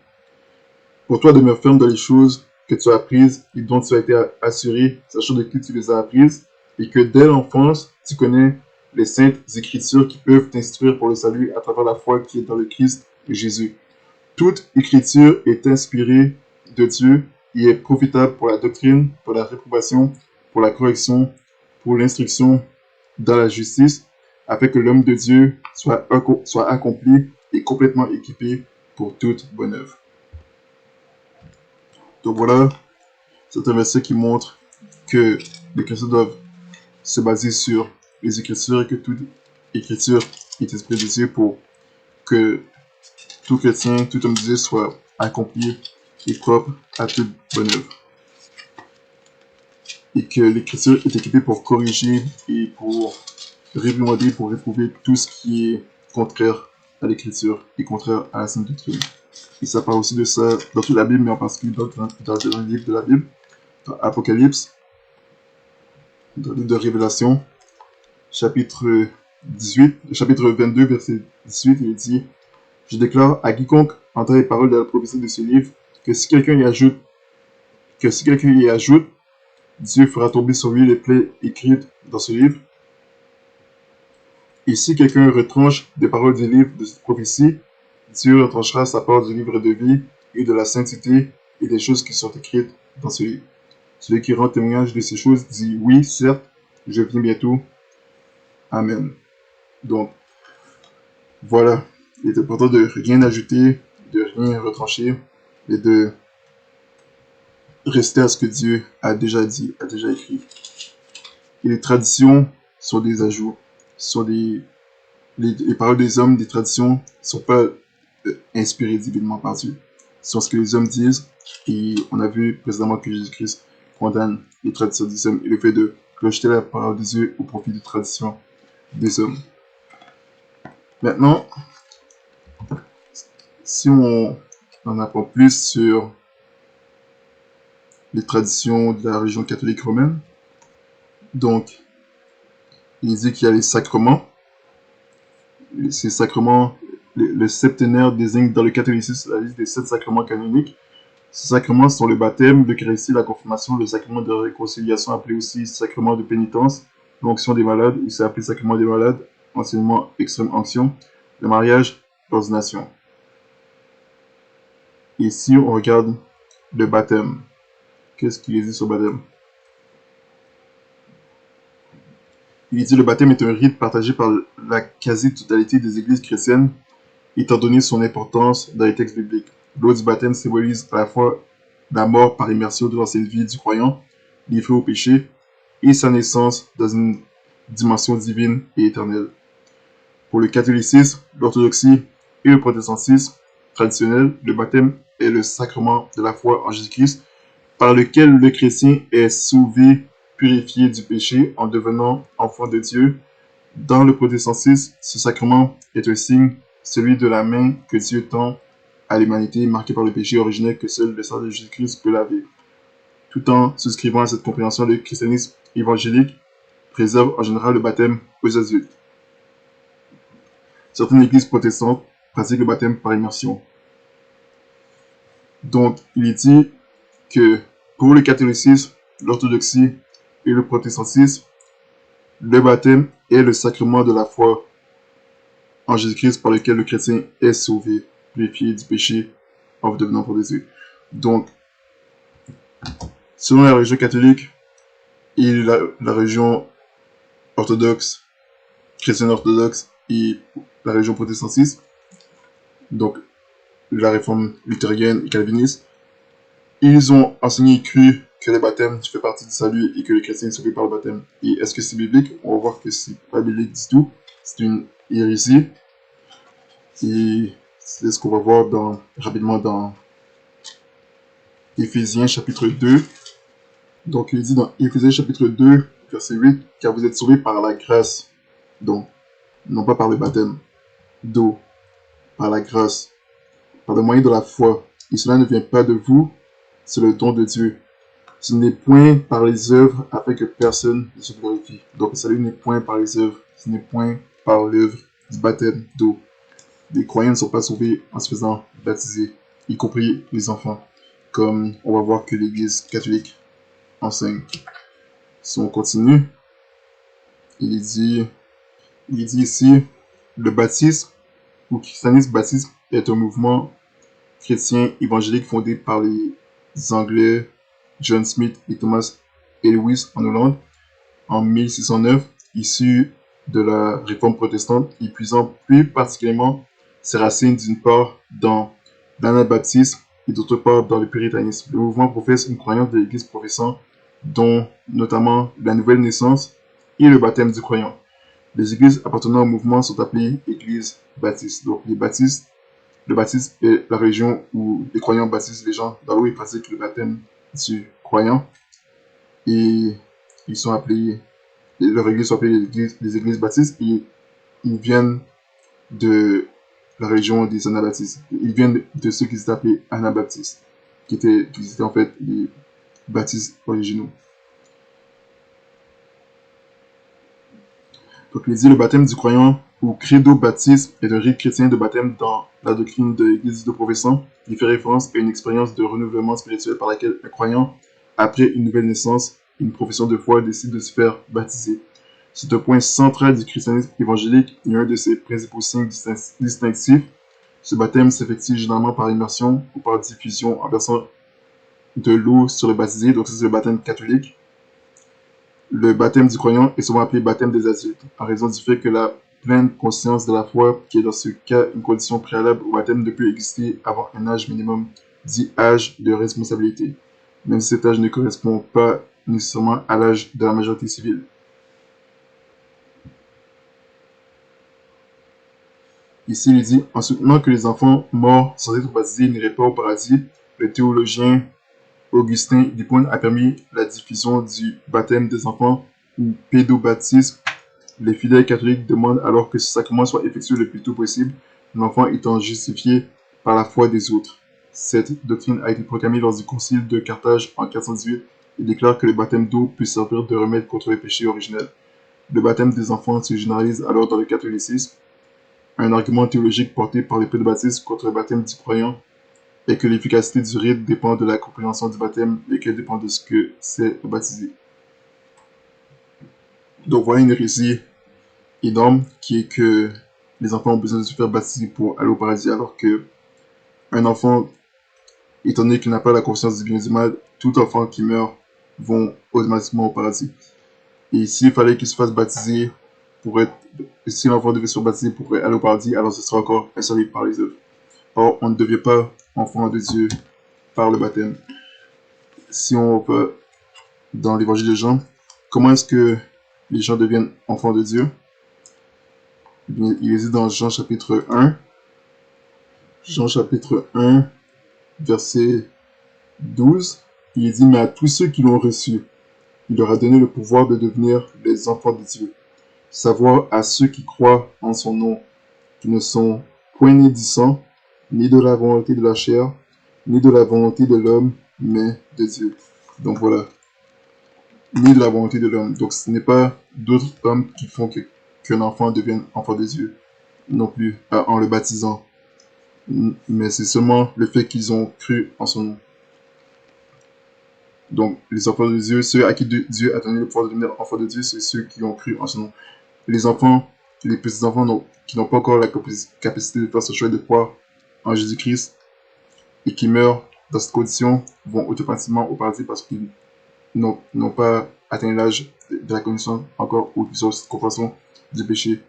« Pour toi demeure ferme dans les choses que tu as apprises et dont tu as été assuré, sachant de qui tu les as apprises, et que dès l'enfance, tu connais les saintes écritures qui peuvent t'instruire pour le salut à travers la foi qui est dans le Christ Jésus. Toute écriture est inspirée de Dieu et est profitable pour la doctrine, pour la réprobation, pour la correction, pour l'instruction dans la justice, afin que l'homme de Dieu soit accompli et complètement équipé pour toute bonne œuvre. » Donc voilà, c'est un verset qui montre que les chrétiens doivent se baser sur les Écritures et que toute Écriture est inspirée de Dieu pour que tout chrétien, tout homme de Dieu soit accompli et propre à toute bonne œuvre. Et que l'Écriture est équipée pour corriger et pour réprimander, pour réprouver tout ce qui est contraire à l'Écriture et contraire à la Sainte Doctrine. Et ça parle aussi de ça dans toute la Bible, mais en particulier dans le livre de la Bible, dans Apocalypse, dans le livre de Révélation, chapitre 22, verset 18, il dit « Je déclare à quiconque entend les paroles de la prophétie de ce livre, que si quelqu'un y ajoute, Dieu fera tomber sur lui les plaies écrites dans ce livre. Et si quelqu'un retranche des paroles du livre de cette prophétie, Dieu retranchera sa part du livre de vie et de la sainteté et des choses qui sont écrites dans ce livre. Celui qui rend témoignage de ces choses dit oui, certes, je viens bientôt. Amen. » Donc, voilà. Il est important de rien ajouter, de rien retrancher, et de rester à ce que Dieu a déjà dit, a déjà écrit. Et les traditions sont des ajouts, sont les paroles des hommes, des traditions, ne sont pas inspirées divinement par Dieu. Ce sont ce que les hommes disent, et on a vu précédemment que Jésus-Christ condamne les traditions des hommes et le fait de rejeter la parole de Dieu au profit des traditions des hommes. Maintenant, si on en apprend plus sur les traditions de la religion catholique romaine, donc, il dit qu'il y a les sacrements. Ces sacrements, le septénaire désigne dans le catholicisme la liste des 7 sacrements canoniques. Ces sacrements sont le baptême, l'Eucharistie, la confirmation, le sacrement de réconciliation, appelé aussi sacrement de pénitence, l'onction des malades, il s'est appelé sacrement des malades, enseignement extrême onction, le mariage, l'ordination. Ici, on regarde le baptême. Qu'est-ce qu'il dit sur le baptême? Il dit le baptême est un rite partagé par la quasi-totalité des églises chrétiennes, étant donné son importance dans les textes bibliques. L'eau du baptême symbolise à la fois la mort par immersion de l'ancienne vie du croyant, livré au péché, et sa naissance dans une dimension divine et éternelle. Pour le catholicisme, l'orthodoxie et le protestantisme traditionnel, le baptême est le sacrement de la foi en Jésus-Christ, par lequel le chrétien est sauvé, purifié du péché en devenant enfant de Dieu. Dans le protestantisme, ce sacrement est un signe, celui de la main que Dieu tend à l'humanité, marquée par le péché originel que seul le sang de Jésus-Christ peut laver. Tout en souscrivant à cette compréhension, le christianisme évangélique préserve en général le baptême aux adultes. Certaines églises protestantes pratiquent le baptême par immersion. Donc, il est dit que pour le catholicisme, l'orthodoxie et le protestantisme, le baptême est le sacrement de la foi en Jésus-Christ par lequel le chrétien est sauvé, purifié du péché en devenant pour Dieu. Donc, selon la religion catholique et la religion orthodoxe, chrétienne orthodoxe et la religion protestantiste, donc la réforme luthérienne et calviniste, ils ont enseigné et cru que le baptême fait partie du salut et que le chrétien est sauvé par le baptême. Et est-ce que c'est biblique? On va voir que c'est pas biblique du tout. C'est une hérésie. Et c'est ce qu'on va voir rapidement dans Éphésiens chapitre 2. Donc il dit dans Éphésiens chapitre 2, verset 8, car vous êtes sauvés par la grâce. Donc, non pas par le baptême d'eau, par la grâce, par le moyen de la foi. Et cela ne vient pas de vous, c'est le don de Dieu. Ce n'est point par les œuvres afin que personne ne se glorifie. Donc le salut n'est point par les œuvres, ce n'est point par l'œuvre du baptême d'eau. Les croyants ne sont pas sauvés en se faisant baptiser, y compris les enfants, comme on va voir que l'Église catholique enseigne. Si on continue, il est dit ici, le baptisme ou christianisme baptisme est un mouvement chrétien évangélique fondé par les Anglais John Smith et Thomas Elwes en Hollande en 1609, issu de la réforme protestante et puisant plus particulièrement ses racines d'une part dans l'anabaptisme et d'autre part dans le puritanisme. Le mouvement professe une croyance de l'Église professant, dont notamment la nouvelle naissance et le baptême du croyant. Les églises appartenant au mouvement sont appelées églises baptistes. Donc le baptisme est la région où les croyants baptisent les gens dans l'eau et pratiquent le baptême du croyant. Et ils sont appelés, leur église sont appelées les églises baptistes et ils viennent de la région des anabaptistes. Ils viennent de ceux qui étaient appelés anabaptistes, qui étaient en fait les baptistes originaux. Donc, il dit le baptême du croyant ou credo baptisme est un rite chrétien de baptême dans la doctrine de l'Église de professant. Il fait référence à une expérience de renouvellement spirituel par laquelle un croyant, après une nouvelle naissance, une profession de foi, décide de se faire baptiser. C'est un point central du christianisme évangélique et un de ses principaux signes distinctifs. Ce baptême s'effectue généralement par immersion ou par diffusion en versant de l'eau sur le baptisé, donc c'est le baptême catholique. Le baptême du croyant est souvent appelé baptême des adultes, en raison du fait que la pleine conscience de la foi, qui est dans ce cas une condition préalable au baptême, ne peut exister avant un âge minimum, dit âge de responsabilité, même si cet âge ne correspond pas nécessairement à l'âge de la majorité civile. Ici, il est dit, en soutenant que les enfants morts sans être baptisés n'iraient pas au paradis, le théologien Augustin d'Hippone a permis la diffusion du baptême des enfants ou pédobaptisme. Les fidèles catholiques demandent alors que ce sacrement soit effectué le plus tôt possible, l'enfant étant justifié par la foi des autres. Cette doctrine a été proclamée lors du concile de Carthage en 418 et déclare que le baptême d'eau peut servir de remède contre les péchés originels. Le baptême des enfants se généralise alors dans le catholicisme. Un argument théologique porté par les pédobaptistes contre le baptême du croyant est que l'efficacité du rite dépend de la compréhension du baptême, lequel dépend de ce que c'est baptisé. Donc voilà une hérésie énorme qui est que les enfants ont besoin de se faire baptiser pour aller au paradis, alors que un enfant, étant donné qu'il n'a pas la conscience du bien et du mal, tout enfant qui meurt vont automatiquement au paradis. Et s'il fallait qu'il se fasse baptiser si l'enfant devait se faire baptiser pour aller au paradis, alors ce sera encore insolite par les œuvres. Or, on ne devient pas enfant de Dieu par le baptême. Si on va dans l'évangile de Jean, comment est-ce que les gens deviennent enfants de Dieu? Il est dit dans Jean chapitre 1, verset 12, il est dit, mais à tous ceux qui l'ont reçu, il leur a donné le pouvoir de devenir les enfants de Dieu, savoir à ceux qui croient en son nom, qui ne sont point nés du sang, ni de la volonté de la chair, ni de la volonté de l'homme, mais de Dieu. Donc voilà, ni de la volonté de l'homme. Donc ce n'est pas d'autres hommes qui font qu'un enfant devienne enfant de Dieu, non plus, en le baptisant. mais c'est seulement le fait qu'ils ont cru en son nom. Donc, les enfants de Dieu, ceux à qui Dieu a donné le pouvoir de devenir enfants de Dieu, c'est ceux qui ont cru en son nom. Les enfants, les petits-enfants qui n'ont pas encore la capacité de faire ce choix de croire en Jésus-Christ et qui meurent dans cette condition vont automatiquement au paradis parce qu'ils n'ont pas atteint l'âge de la connaissance encore ou qu'ils ont cette compréhension du péché.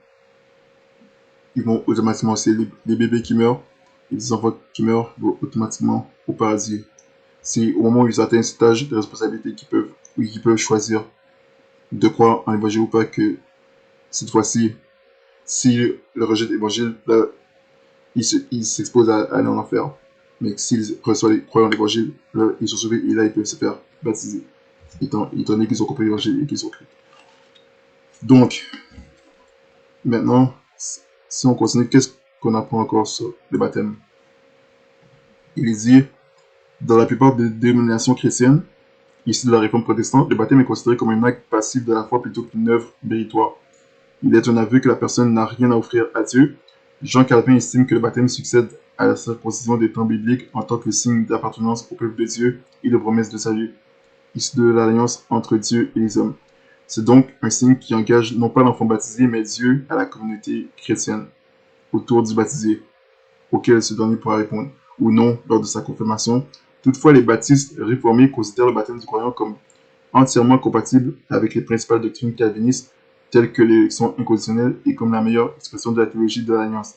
Ils vont automatiquement aussi, les bébés qui meurent et les enfants qui meurent vont automatiquement au paradis. C'est au moment où ils atteignent cet âge de responsabilité qu'ils peuvent choisir de croire en l'évangile ou pas que cette fois-ci, s'ils le rejettent l'évangile, là, ils s'exposent à aller en enfer. Mais s'ils croient en l'évangile, là, ils sont sauvés et là, ils peuvent se faire baptiser. Étant donné qu'ils ont compris l'évangile et qu'ils ont cru. Donc, maintenant, si on continue, qu'est-ce qu'on apprend encore sur le baptême? Il est dit, dans la plupart des dénominations chrétiennes, ici de la réforme protestante, le baptême est considéré comme un acte passif de la foi plutôt qu'une œuvre méritoire. Il est un aveu que la personne n'a rien à offrir à Dieu. Jean Calvin estime que le baptême succède à la circoncision des temps bibliques en tant que signe d'appartenance au peuple de Dieu et de promesse de salut, issu de l'alliance entre Dieu et les hommes. C'est donc un signe qui engage non pas l'enfant baptisé, mais Dieu à la communauté chrétienne autour du baptisé, auquel ce dernier pourra répondre ou non lors de sa confirmation. Toutefois, les baptistes réformés considèrent le baptême du croyant comme entièrement compatible avec les principales doctrines calvinistes telles que l'élection inconditionnelle et comme la meilleure expression de la théologie de l'Alliance.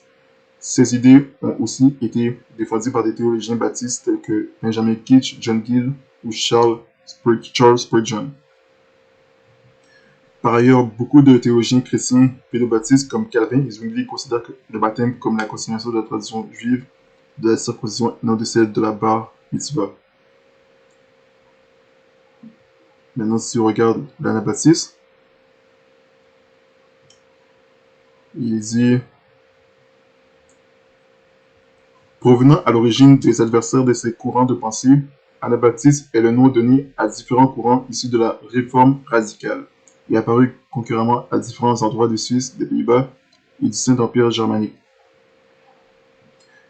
Ces idées ont aussi été défendues par des théologiens baptistes tels que Benjamin Keach, John Gill ou Charles Spurgeon. Par ailleurs, beaucoup de théologiens chrétiens pédobaptistes comme Calvin et Zwingli considèrent le baptême comme la continuation de la tradition juive de la circoncision et non de celle de la bar mitzvah. Maintenant, si on regarde l'Anabaptiste, il dit provenant à l'origine des adversaires de ces courants de pensée, Anabaptiste est le nom donné à différents courants issus de la réforme radicale et apparu concurremment à différents endroits de Suisse, des Pays-Bas et du Saint-Empire germanique.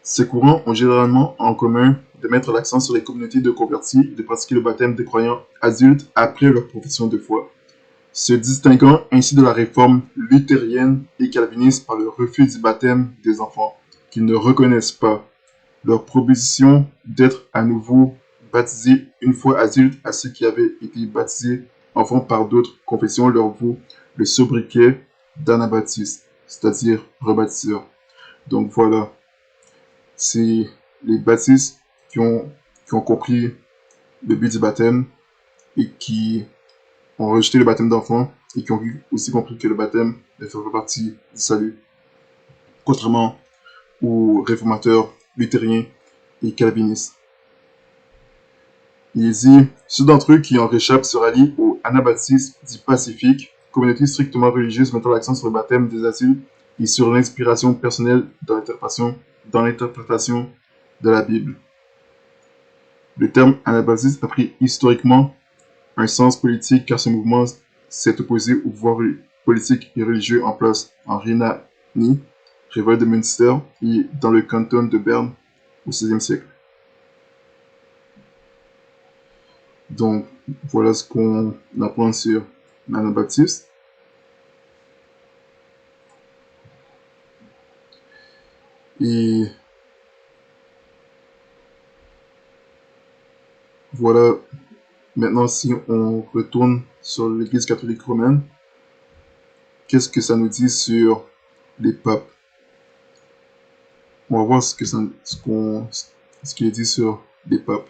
Ces courants ont généralement en commun de mettre l'accent sur les communautés de convertis et de pratiquer le baptême des croyants adultes après leur profession de foi, se distinguant ainsi de la réforme luthérienne et calviniste par le refus du baptême des enfants, qu'ils ne reconnaissent pas. Leur proposition d'être à nouveau baptisés une fois adultes à ceux qui avaient été baptisés enfants par d'autres confessions leur vaut le sobriquet d'anabaptistes, c'est-à-dire rebaptiseurs. Donc voilà, c'est les baptistes qui ont compris le but du baptême et qui ont rejeté le baptême d'enfants et qui ont aussi compris que le baptême ne fait pas partie du salut. Contrairement aux réformateurs luthériens et calvinistes. Il dit, ceux d'entre eux qui en réchappent se rallient aux anabaptistes dits pacifiques, communauté strictement religieuse mettant l'accent sur le baptême des adultes et sur l'inspiration personnelle dans l'interprétation de la Bible. Le terme anabaptiste a pris historiquement un sens politique car ce mouvement s'est opposé au pouvoir politique et religieux en place en Rhénanie, révolte de Münster et dans le canton de Berne au XVIe siècle. Donc, voilà ce qu'on apprend sur l'anabaptiste. Et voilà, maintenant si on retourne sur l'Église catholique romaine, qu'est-ce que ça nous dit sur les papes? On va voir ce qu'il est dit sur les papes.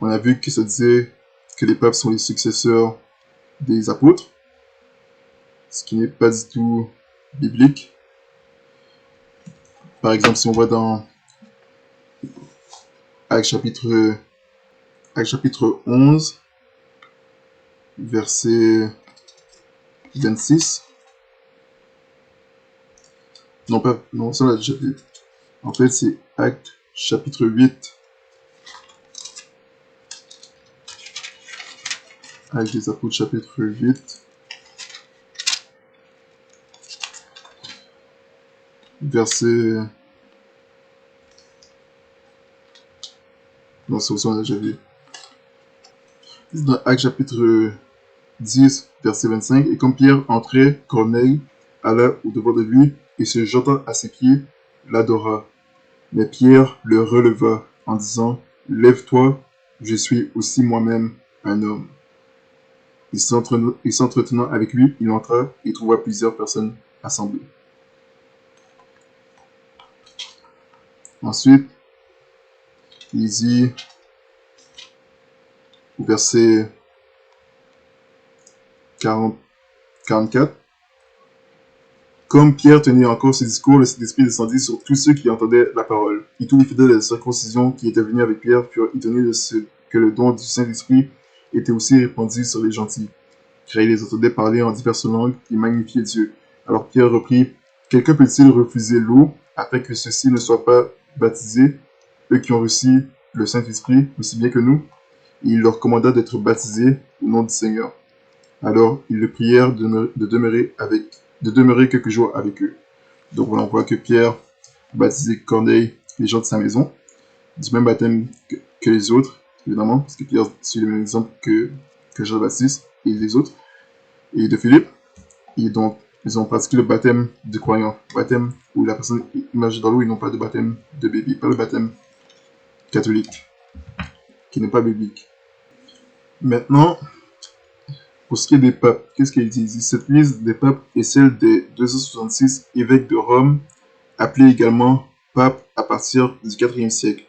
On a vu que ça disait que les papes sont les successeurs des apôtres, ce qui n'est pas du tout biblique. Par exemple, si on va dans Actes chapitre 11, verset 26. Non, ça l'a déjà dit. En fait, c'est Actes chapitre 8. Actes des apôtres chapitre 8. Verset Donc, ça aussi, on a déjà vu. Dans Actes chapitre 10, verset 25, et comme Pierre entrait, Corneille alla au-devant de lui et se jetant à ses pieds, l'adora. Mais Pierre le releva en disant, lève-toi, je suis aussi moi-même un homme. Et s'entretenant avec lui, il entra et trouva plusieurs personnes assemblées. Ensuite, il dit au verset 44, comme Pierre tenait encore ce discours, le Saint-Esprit descendit sur tous ceux qui entendaient la parole. Et tous les fidèles de la circoncision qui étaient venus avec Pierre furent étonnés de ce que le don du Saint-Esprit était aussi répandu sur les gentils, car ils les entendaient parler en diverses langues et magnifier Dieu. Alors Pierre reprit, quelqu'un peut-il refuser l'eau afin que ceux-ci ne soient pas baptisés, eux qui ont reçu le Saint-Esprit aussi bien que nous? Et il leur commanda d'être baptisés au nom du Seigneur. Alors ils le prièrent de demeurer quelques jours avec eux. Donc voilà, on voit que Pierre baptisait Corneille, les gens de sa maison, du même baptême que les autres, évidemment, parce que Pierre suit le même exemple que Jean-Baptiste et les autres, et de Philippe. Et donc, ils ont pratiqué le baptême de croyants, baptême où la personne est immergée dans l'eau et non pas de baptême de bébé, pas le baptême catholique, qui n'est pas biblique. Maintenant, pour ce qui est des papes, qu'est-ce qu'il dit? Il dit, cette liste des papes est celle des 266 évêques de Rome, appelés également papes à partir du IVe siècle.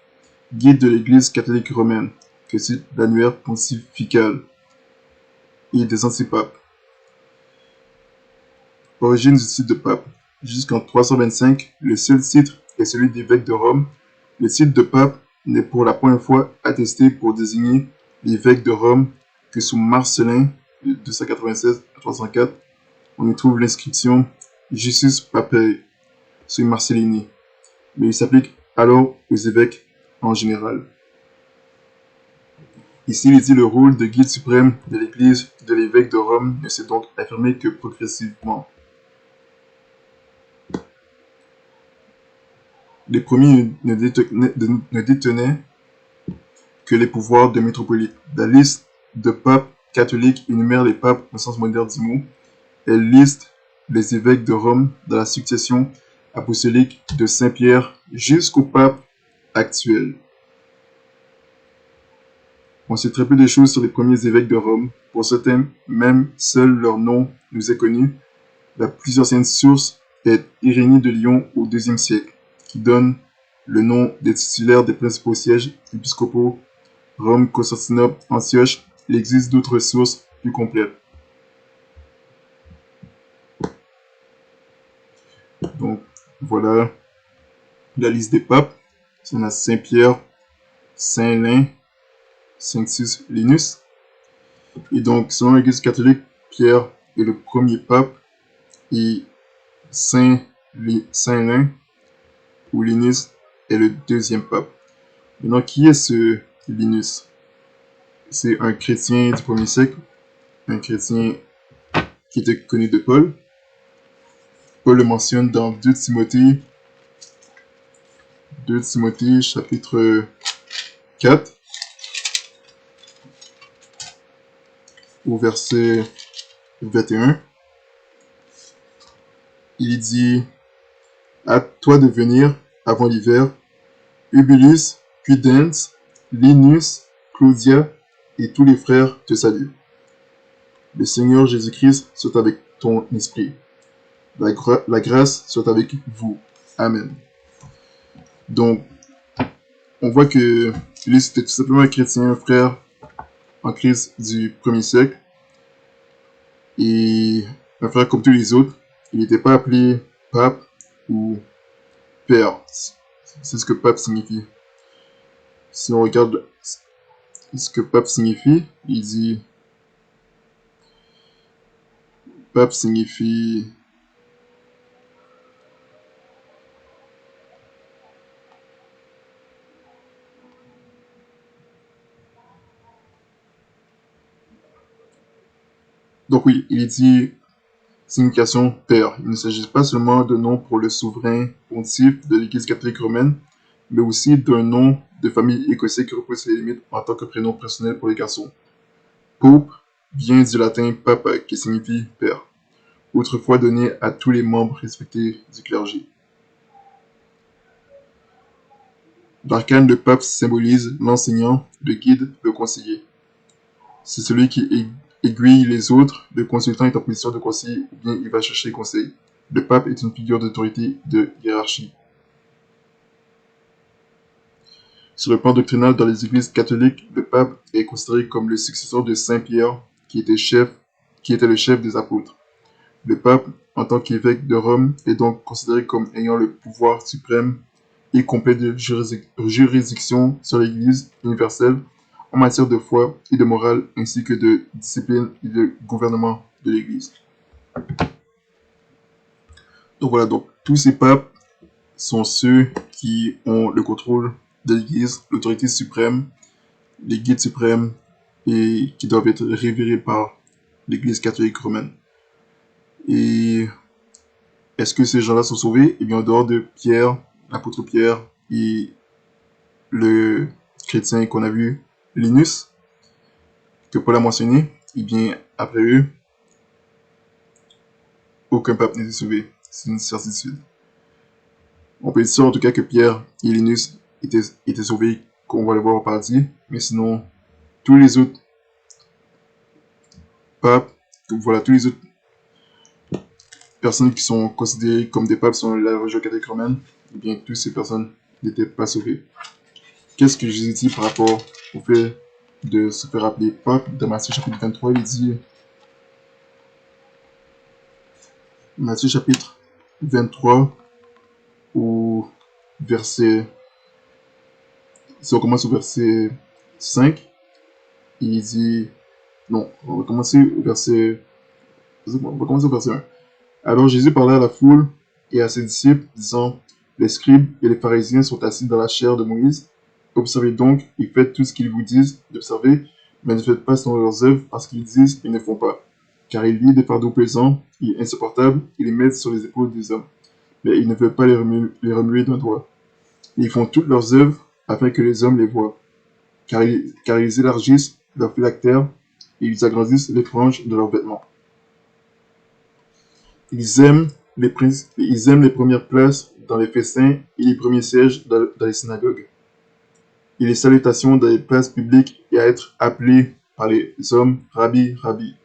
Guide de l'Église catholique romaine, que cite l'annuaire pontifical, et des antipapes. Origine du titre de pape. Jusqu'en 325, le seul titre est celui d'évêque de Rome. Le titre de pape n'est pour la première fois attesté pour désigner l'évêque de Rome que sous Marcellin, de 296 à 304, on y trouve l'inscription Justus Papae sur Marcellini. Mais il s'applique alors aux évêques en général. Ici, il dit le rôle de guide suprême de l'Église de l'évêque de Rome ne s'est donc affirmé que progressivement. Les premiers ne détenaient que les pouvoirs de métropolite. La liste de papes catholiques énumère les papes au sens moderne du mot. Elle liste les évêques de Rome dans la succession apostolique de Saint-Pierre jusqu'au pape actuel. On sait très peu de choses sur les premiers évêques de Rome. Pour certains, même seul leur nom nous est connu. La plus ancienne source est Irénée de Lyon au IIe siècle, qui donne le nom des titulaires des principaux sièges épiscopaux Rome, Constantinople, Antioche. Il existe d'autres sources plus complètes. Donc, voilà la liste des papes. On a Saint-Pierre, Saint-Lin, Sanctus Linus. Et donc, selon l'Église catholique, Pierre est le premier pape et Saint-Lin ou Linus est le deuxième pape. Maintenant, qui est ce Linus? C'est un chrétien du 1er siècle, un chrétien qui était connu de Paul. Paul le mentionne dans 2 Timothée chapitre 4, au verset 21. Il dit, à toi de venir avant l'hiver, Eubulus, Pudens, Linus, Claudia et tous les frères te saluent. Le Seigneur Jésus-Christ soit avec ton esprit. La grâce soit avec vous. Amen. Donc, on voit que lui, c'était tout simplement un chrétien, un frère en Christ du 1er siècle. Et un frère comme tous les autres. Il n'était pas appelé pape ou père. C'est ce que pape signifie. Si on regarde ce que pape signifie, il dit pape signifie donc oui, il dit signification père. Il ne s'agit pas seulement d'un nom pour le souverain pontife de l'Église catholique romaine, mais aussi d'un nom de famille écossais qui repousse les limites en tant que prénom personnel pour les garçons. Pope vient du latin papa, qui signifie père, autrefois donné à tous les membres respectés du clergé. L'arcane de pape symbolise l'enseignant, le guide, le conseiller. C'est celui qui aiguille les autres, le consultant est en position de conseiller ou bien il va chercher conseil. Le pape est une figure d'autorité de hiérarchie. Sur le plan doctrinal, dans les églises catholiques, le pape est considéré comme le successeur de Saint Pierre, qui était le chef des apôtres. Le pape, en tant qu'évêque de Rome, est donc considéré comme ayant le pouvoir suprême et complet de juridiction sur l'Église universelle en matière de foi et de morale, ainsi que de discipline et de gouvernement de l'Église. Donc voilà, donc tous ces papes sont ceux qui ont le contrôle de l'Église, l'autorité suprême, les guides suprêmes, et qui doivent être révérés par l'Église catholique romaine. Et est-ce que ces gens-là sont sauvés? Eh bien, en dehors de Pierre, l'apôtre Pierre, et le chrétien qu'on a vu, Linus, que Paul a mentionné, eh bien, après eux, aucun pape n'était sauvé. C'est une certitude. On peut être sûr en tout cas que Pierre et Linus étaient sauvés, qu'on va les voir au paradis, mais sinon, tous les autres papes, voilà, tous les autres personnes qui sont considérées comme des papes selon la religion catholique romaine, eh bien, toutes ces personnes n'étaient pas sauvées. Qu'est-ce que Jésus dit par rapport au fait de se faire appeler pape? Dans Matthieu chapitre 23, il dit, Matthieu chapitre 23, au verset, si on commence au verset 5, il dit, non, on va commencer au verset 1. Alors Jésus parlait à la foule et à ses disciples, disant, les scribes et les pharisiens sont assis dans la chaire de Moïse. Observez donc et faites tout ce qu'ils vous disent d'observer, mais ne faites pas selon leurs œuvres, parce qu'ils disent et ne font pas. Car ils lient des fardeaux pesants et insupportables, et les mettent sur les épaules des hommes, mais ils ne veulent pas les remuer d'un doigt. Ils font toutes leurs œuvres afin que les hommes les voient, car ils élargissent leurs phylactères et ils agrandissent les franges de leurs vêtements. Ils aiment les premières places dans les festins et les premiers sièges dans les synagogues, et les salutations dans les places publiques et à être appelés par les hommes Rabbi, Rabbi.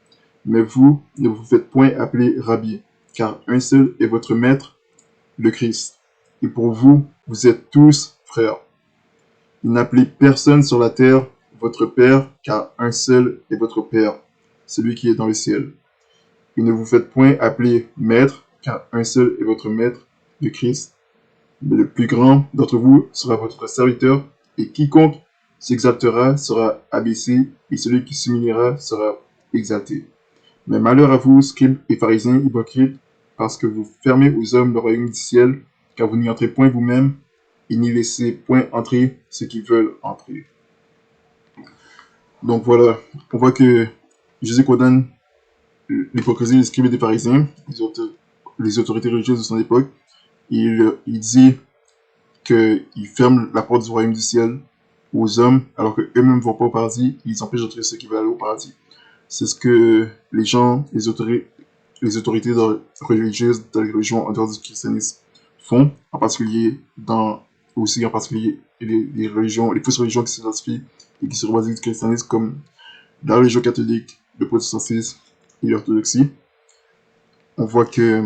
Mais vous, ne vous faites point appeler Rabbi, car un seul est votre maître, le Christ. Et pour vous, vous êtes tous frères. N'appelez personne sur la terre votre Père, car un seul est votre Père, celui qui est dans le ciel. Et ne vous faites point appeler Maître, car un seul est votre Maître, le Christ. Mais le plus grand d'entre vous sera votre serviteur, et quiconque s'exaltera sera abaissé, et celui qui s'humiliera sera exalté. Mais malheur à vous, scribes et pharisiens hypocrites, parce que vous fermez aux hommes le royaume du ciel, car vous n'y entrez point vous-même, et n'y laissez point entrer ceux qui veulent entrer. Donc voilà, on voit que Jésus condamne l'hypocrisie des scribes et des pharisiens, les autorités religieuses de son époque. Il dit qu'ils ferment la porte du royaume du ciel aux hommes, alors qu'eux-mêmes ne vont pas au paradis, ils empêchent d'entrer ceux qui veulent aller au paradis. C'est ce que les autorités religieuses dans les religions en dehors du christianisme font, en particulier les religions, les fausses religions qui s'identifient et qui se revendiquent du christianisme, comme la religion catholique, le protestantisme et l'orthodoxie. On voit que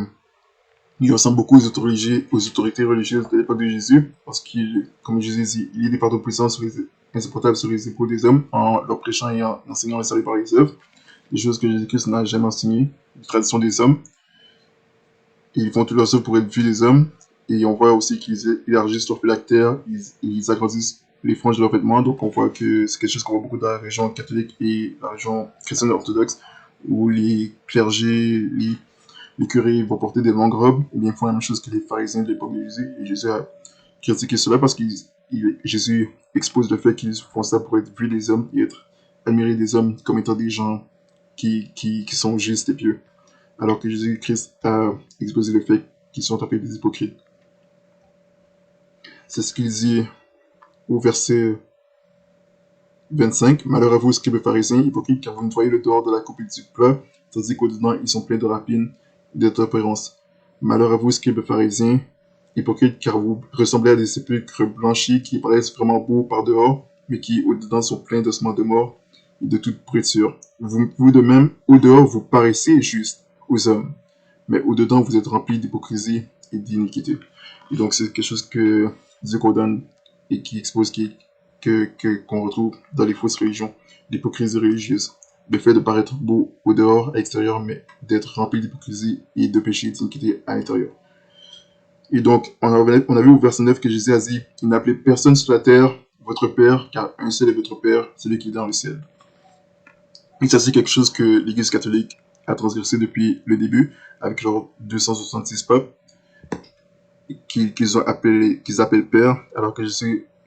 il ressemble beaucoup aux autorités religieuses de l'époque de Jésus, parce qu'il, comme Jésus dit, il y a des fardeaux puissants insupportables sur les épaules des hommes, en leur prêchant et en enseignant les salut par les œuvres, des choses que Jésus-Christ n'a jamais enseignées, une tradition des hommes. Et ils font toutes leurs œuvres pour être vus des hommes, et on voit aussi qu'ils élargissent leur phylactère, ils agrandissent les franges de leurs vêtements, donc on voit que c'est quelque chose qu'on voit beaucoup dans la région catholique et la région chrétienne orthodoxe, où les clergés, les curés vont porter des longues robes, et bien ils font la même chose que les pharisiens de l'époque de Jésus, et Jésus a critiqué cela parce que Jésus expose le fait qu'ils font ça pour être vus des hommes et être admirés des hommes comme étant des gens qui sont justes et pieux, alors que Jésus-Christ a exposé le fait qu'ils sont appelés des hypocrites. C'est ce qu'il dit au verset 25. Malheur à vous, scribes pharisiens, hypocrites, car vous nettoyez le dehors de la coupe et du plat, tandis qu'au-dedans, ils sont pleins de rapines et d'interférences. Malheur à vous, scribes pharisiens, hypocrites, car vous ressemblez à des sépulcres blanchis qui paraissent vraiment beaux par dehors, mais qui au-dedans sont pleins d'ossements de mort et de toute pourriture. Vous de même, au dehors, vous paraissez juste aux hommes, mais au-dedans, vous êtes remplis d'hypocrisie et d'iniquité. Et donc, c'est quelque chose que Dieu condamne et qui expose, qu'on retrouve dans les fausses religions, l'hypocrisie religieuse. Le fait de paraître beau au dehors, à l'extérieur, mais d'être rempli d'hypocrisie et de péché et d'iniquité à l'intérieur. Et donc, on a vu au verset 9 que Jésus a dit, il n'appelait personne sur la terre votre Père, car un seul est votre Père, celui qui est dans le ciel. Et ça, c'est quelque chose que l'Église catholique a transgressé depuis le début, avec leurs 266 papes, qu'ils appellent Père, alors que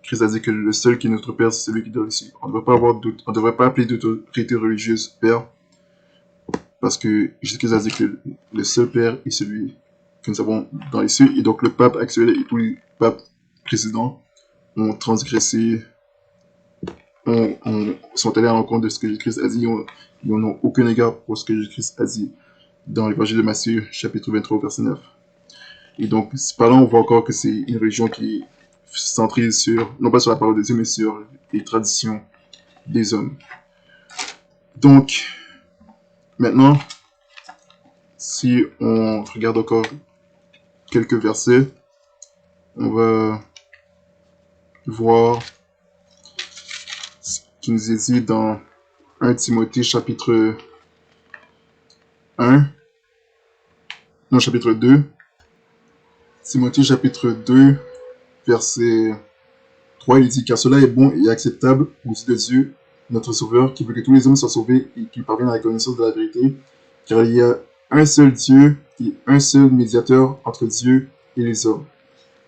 Christ a dit que le seul qui est notre Père, c'est celui qui est dans le ciel. On ne devrait pas appeler d'autorité religieuse Père, parce que Jésus-Christ a dit que le seul Père est celui que nous avons dans les cieux, et donc le pape actuel et tous les papes précédents ont transgressé, sont allés à l'encontre de ce que Jésus-Christ a dit, ils n'ont aucun égard pour ce que Jésus-Christ a dit dans l'évangile de Matthieu, chapitre 23, verset 9. Et donc, par là, on voit encore que c'est une religion qui est centrée sur, non pas sur la parole de Dieu, mais sur les traditions des hommes. Donc, maintenant, si on regarde encore quelques versets, on va voir ce qui nous est dit dans 1 Timothée chapitre 1, non, chapitre 2. Timothée chapitre 2, verset 3, il dit « Car cela est bon et acceptable aux yeux de Dieu, notre Sauveur, qui veut que tous les hommes soient sauvés et qu'ils parviennent à la connaissance de la vérité, car il y a un seul Dieu et un seul médiateur entre Dieu et les hommes,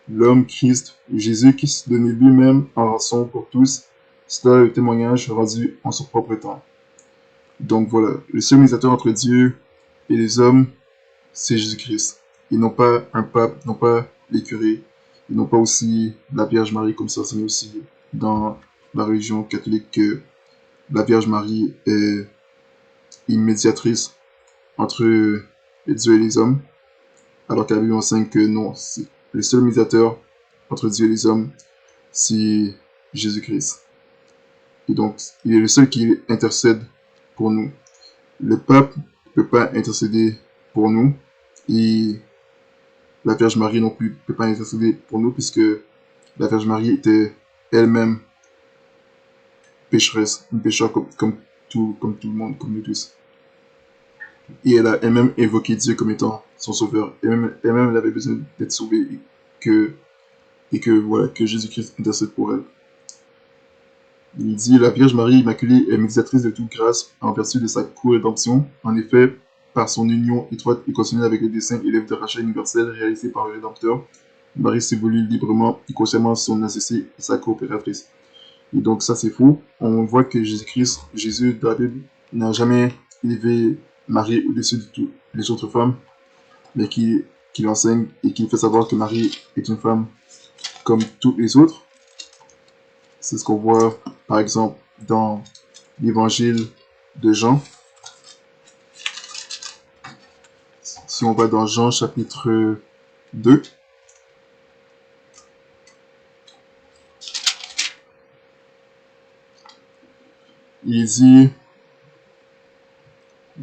l'homme Christ, Jésus qui s'est donné lui-même en rançon pour tous. Cela est le témoignage rendu en son propre temps. » Donc voilà, le seul médiateur entre Dieu et les hommes, c'est Jésus-Christ. Et non pas un pape, non pas les curés, et non pas aussi la Vierge Marie, comme ça c'est aussi dans la religion catholique que la Vierge Marie est une médiatrice entre Dieu et les hommes, alors que la Bible enseigne que non, c'est le seul médiateur entre Dieu et les hommes, c'est Jésus-Christ. Et donc, il est le seul qui intercède pour nous. Le pape ne peut pas intercéder pour nous, et la Vierge Marie non plus ne peut pas intercéder pour nous, puisque la Vierge Marie était elle-même pécheresse, une pécheur comme tout le monde, comme nous tous. Et elle a elle-même évoqué Dieu comme étant son sauveur. Elle-même elle avait besoin d'être sauvée et que voilà, que Jésus-Christ intercède pour elle. Il dit, la Vierge Marie Immaculée est médiatrice de toute grâce en vertu de sa co-rédemption. En effet, par son union étroite et continue avec le dessein et l'œuvre de rachat universel réalisé par le Rédempteur, Marie s'est voulue librement et consciemment son associée et sa coopératrice. Et donc ça c'est faux. On voit que Jésus dans la Bible, n'a jamais élevé Marie au-dessus de toutes les autres femmes, mais qui enseigne et qui fait savoir que Marie est une femme comme toutes les autres. C'est ce qu'on voit par exemple dans l'évangile de Jean. Si on va dans Jean chapitre 2, il dit,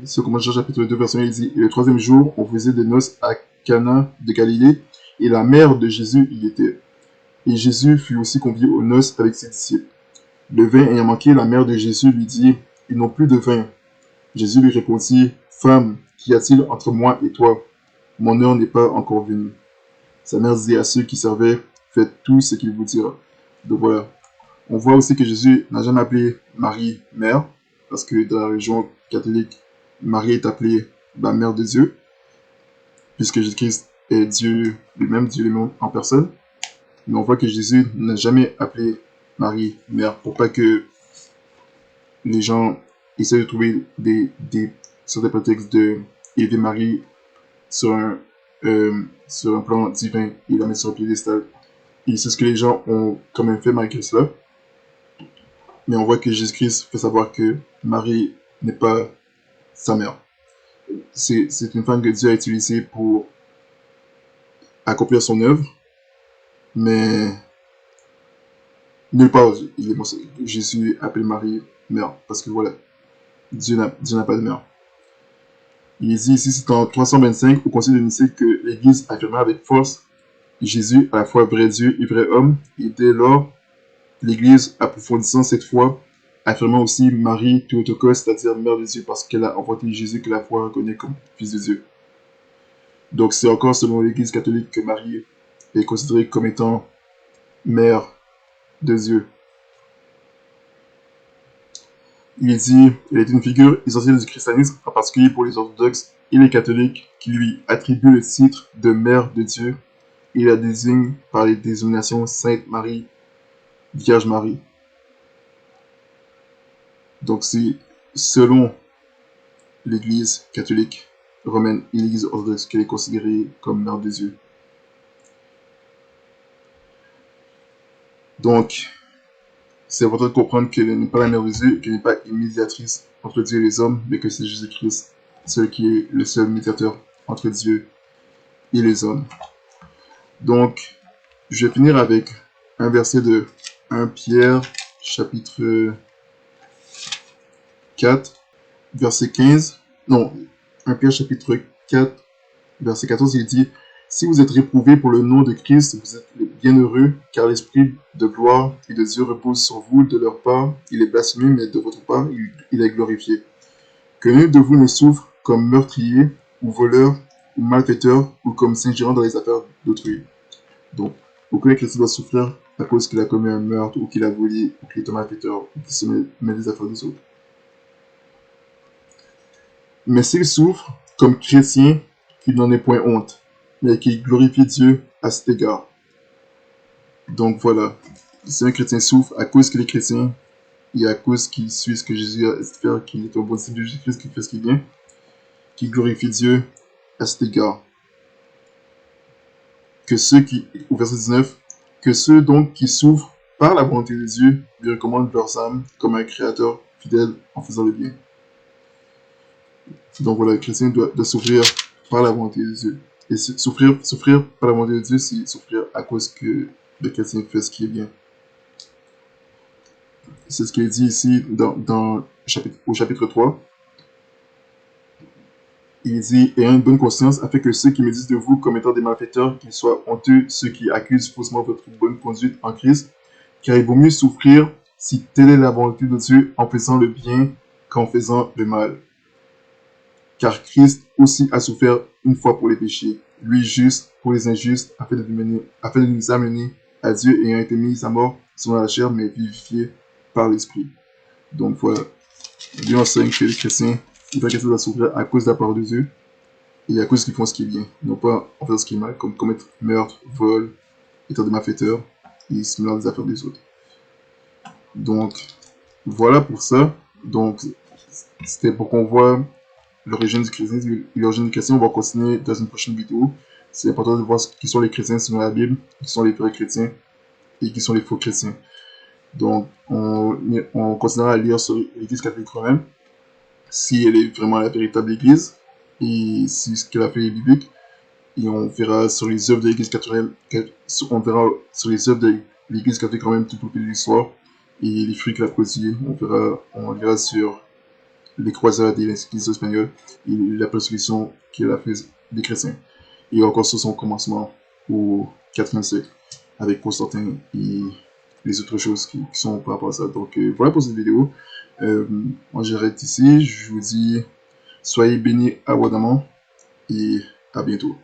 ce commence Jean chapitre 2, verset 1, il dit, et le troisième jour, on faisait des noces à Cana de Galilée, et la mère de Jésus y était. Et Jésus fut aussi convié aux noces avec ses disciples. Le vin ayant manqué, la mère de Jésus lui dit, ils n'ont plus de vin. Jésus lui répondit, femme, qu'y a-t-il entre moi et toi? Mon heure n'est pas encore venue. Sa mère disait à ceux qui servaient, faites tout ce qu'il vous dira. Donc voilà. On voit aussi que Jésus n'a jamais appelé Marie mère, parce que dans la religion catholique, Marie est appelée la mère de Dieu, puisque Jésus-Christ est Dieu lui-même en personne. Mais on voit que Jésus n'a jamais appelé Marie mère, pour pas que les gens essaient de trouver certains prétextes de élever Marie sur un plan divin et la mettre sur un piédestal. Et c'est ce que les gens ont quand même fait malgré cela. Mais on voit que Jésus-Christ fait savoir que Marie n'est pas sa mère. C'est une femme que Dieu a utilisée pour accomplir son œuvre, mais nulle part Jésus appelle Marie mère, parce que voilà, Dieu n'a pas de mère. Il dit ici, c'est en 325, au Concile de Nicée, que l'Église affirma avec force Jésus, à la fois vrai Dieu et vrai homme, et dès lors, l'Église, approfondissant cette foi, affirmant aussi Marie Théotokos, c'est-à-dire Mère de Dieu, parce qu'elle a enfanté Jésus que la foi reconnaît comme Fils de Dieu. Donc c'est encore selon l'Église catholique que Marie est considérée comme étant Mère de Dieu. Il dit, elle est une figure essentielle du christianisme, en particulier pour les orthodoxes et les catholiques, qui lui attribuent le titre de Mère de Dieu et la désignent par les désignations Sainte Marie, Vierge Marie. Donc c'est selon l'Église catholique romaine et l'Église orthodoxe qu'elle est considérée comme Mère de Dieu. Donc, c'est important de comprendre qu'elle n'est pas la Mère de Dieu, qu'elle n'est pas une médiatrice entre Dieu et les hommes, mais que c'est Jésus-Christ, celui qui est le seul médiateur entre Dieu et les hommes. Donc, je vais finir avec un verset de 1 Pierre, chapitre 4, verset 15. Non, 1 Pierre, chapitre 4, verset 14, il dit « Si vous êtes réprouvés pour le nom de Christ, vous êtes bienheureux, car l'Esprit de gloire et de Dieu repose sur vous de leur part. Il est blasphémé, mais de votre part, il est glorifié. Que nul de vous ne souffre comme meurtrier, ou voleur, ou malfaiteur, ou comme s'ingérant dans les affaires d'autrui. » Donc, aucun chrétien doit souffrir à cause qu'il a commis un meurtre, ou qu'il a volé, ou qu'il est un malfaiteur, ou qu'il se met des affaires des autres. Mais s'il souffre comme chrétien, qu'il n'en ait point honte, mais qu'il glorifie Dieu à cet égard. Donc voilà, si un chrétien souffre à cause qu'il est chrétien, et à cause qu'il suit ce que Jésus a fait, qu'il est un bon disciple de Jésus-Christ, qu'il fait ce qui est bien, qu'il glorifie Dieu à cet égard. Que ceux qui, au verset 19, que ceux donc qui souffrent par la volonté de Dieu lui recommandent leurs âmes comme un créateur fidèle en faisant le bien. Donc voilà, le chrétien doit souffrir par la volonté de Dieu. Et souffrir par la volonté de Dieu, c'est souffrir à cause que le chrétien fait ce qui est bien. C'est ce qu'il dit ici au chapitre 3. Il dit « Ayant une bonne conscience, afin que ceux qui me disent de vous comme étant des malfaiteurs, qu'ils soient honteux, ceux qui accusent faussement votre bonne conduite en Christ, car il vaut mieux souffrir si telle est la volonté de Dieu en faisant le bien qu'en faisant le mal. Car Christ aussi a souffert une fois pour les péchés, lui juste pour les injustes, afin de nous amener à Dieu, ayant été mis à mort selon la chair, mais vivifié par l'Esprit. » Donc voilà, Dieu enseigne que les chrétiens, il va doivent souffrir à cause de la parole de Dieu, et à cause qu'ils font ce qui est bien, non pas en faisant ce qui est mal, comme commettre meurtre, vol, étant des malfaiteurs, et se mêler des affaires des autres. Donc, voilà pour ça. Donc, c'était pour qu'on voit l'origine du christianisme. L'origine du chrétien, on va continuer dans une prochaine vidéo. C'est important de voir qui sont les chrétiens selon la Bible, qui sont les vrais chrétiens, et qui sont les faux chrétiens. Donc, on continuera à lire sur l'Église catholique romaine, si elle est vraiment la véritable Église, et si ce qu'elle a fait est biblique. Et on verra sur les œuvres de l'Église catholique, romaine tout au fil de l'histoire, et les fruits qu'elle a produits. On verra sur les croisades et l'Église espagnole, et la persécution qu'elle a fait des chrétiens. Et encore sur son commencement au 4e siècle, avec Constantin et les autres choses qui sont par rapport à ça. Donc voilà pour cette vidéo. Moi j'arrête ici. Je vous dis soyez bénis abondamment et à bientôt.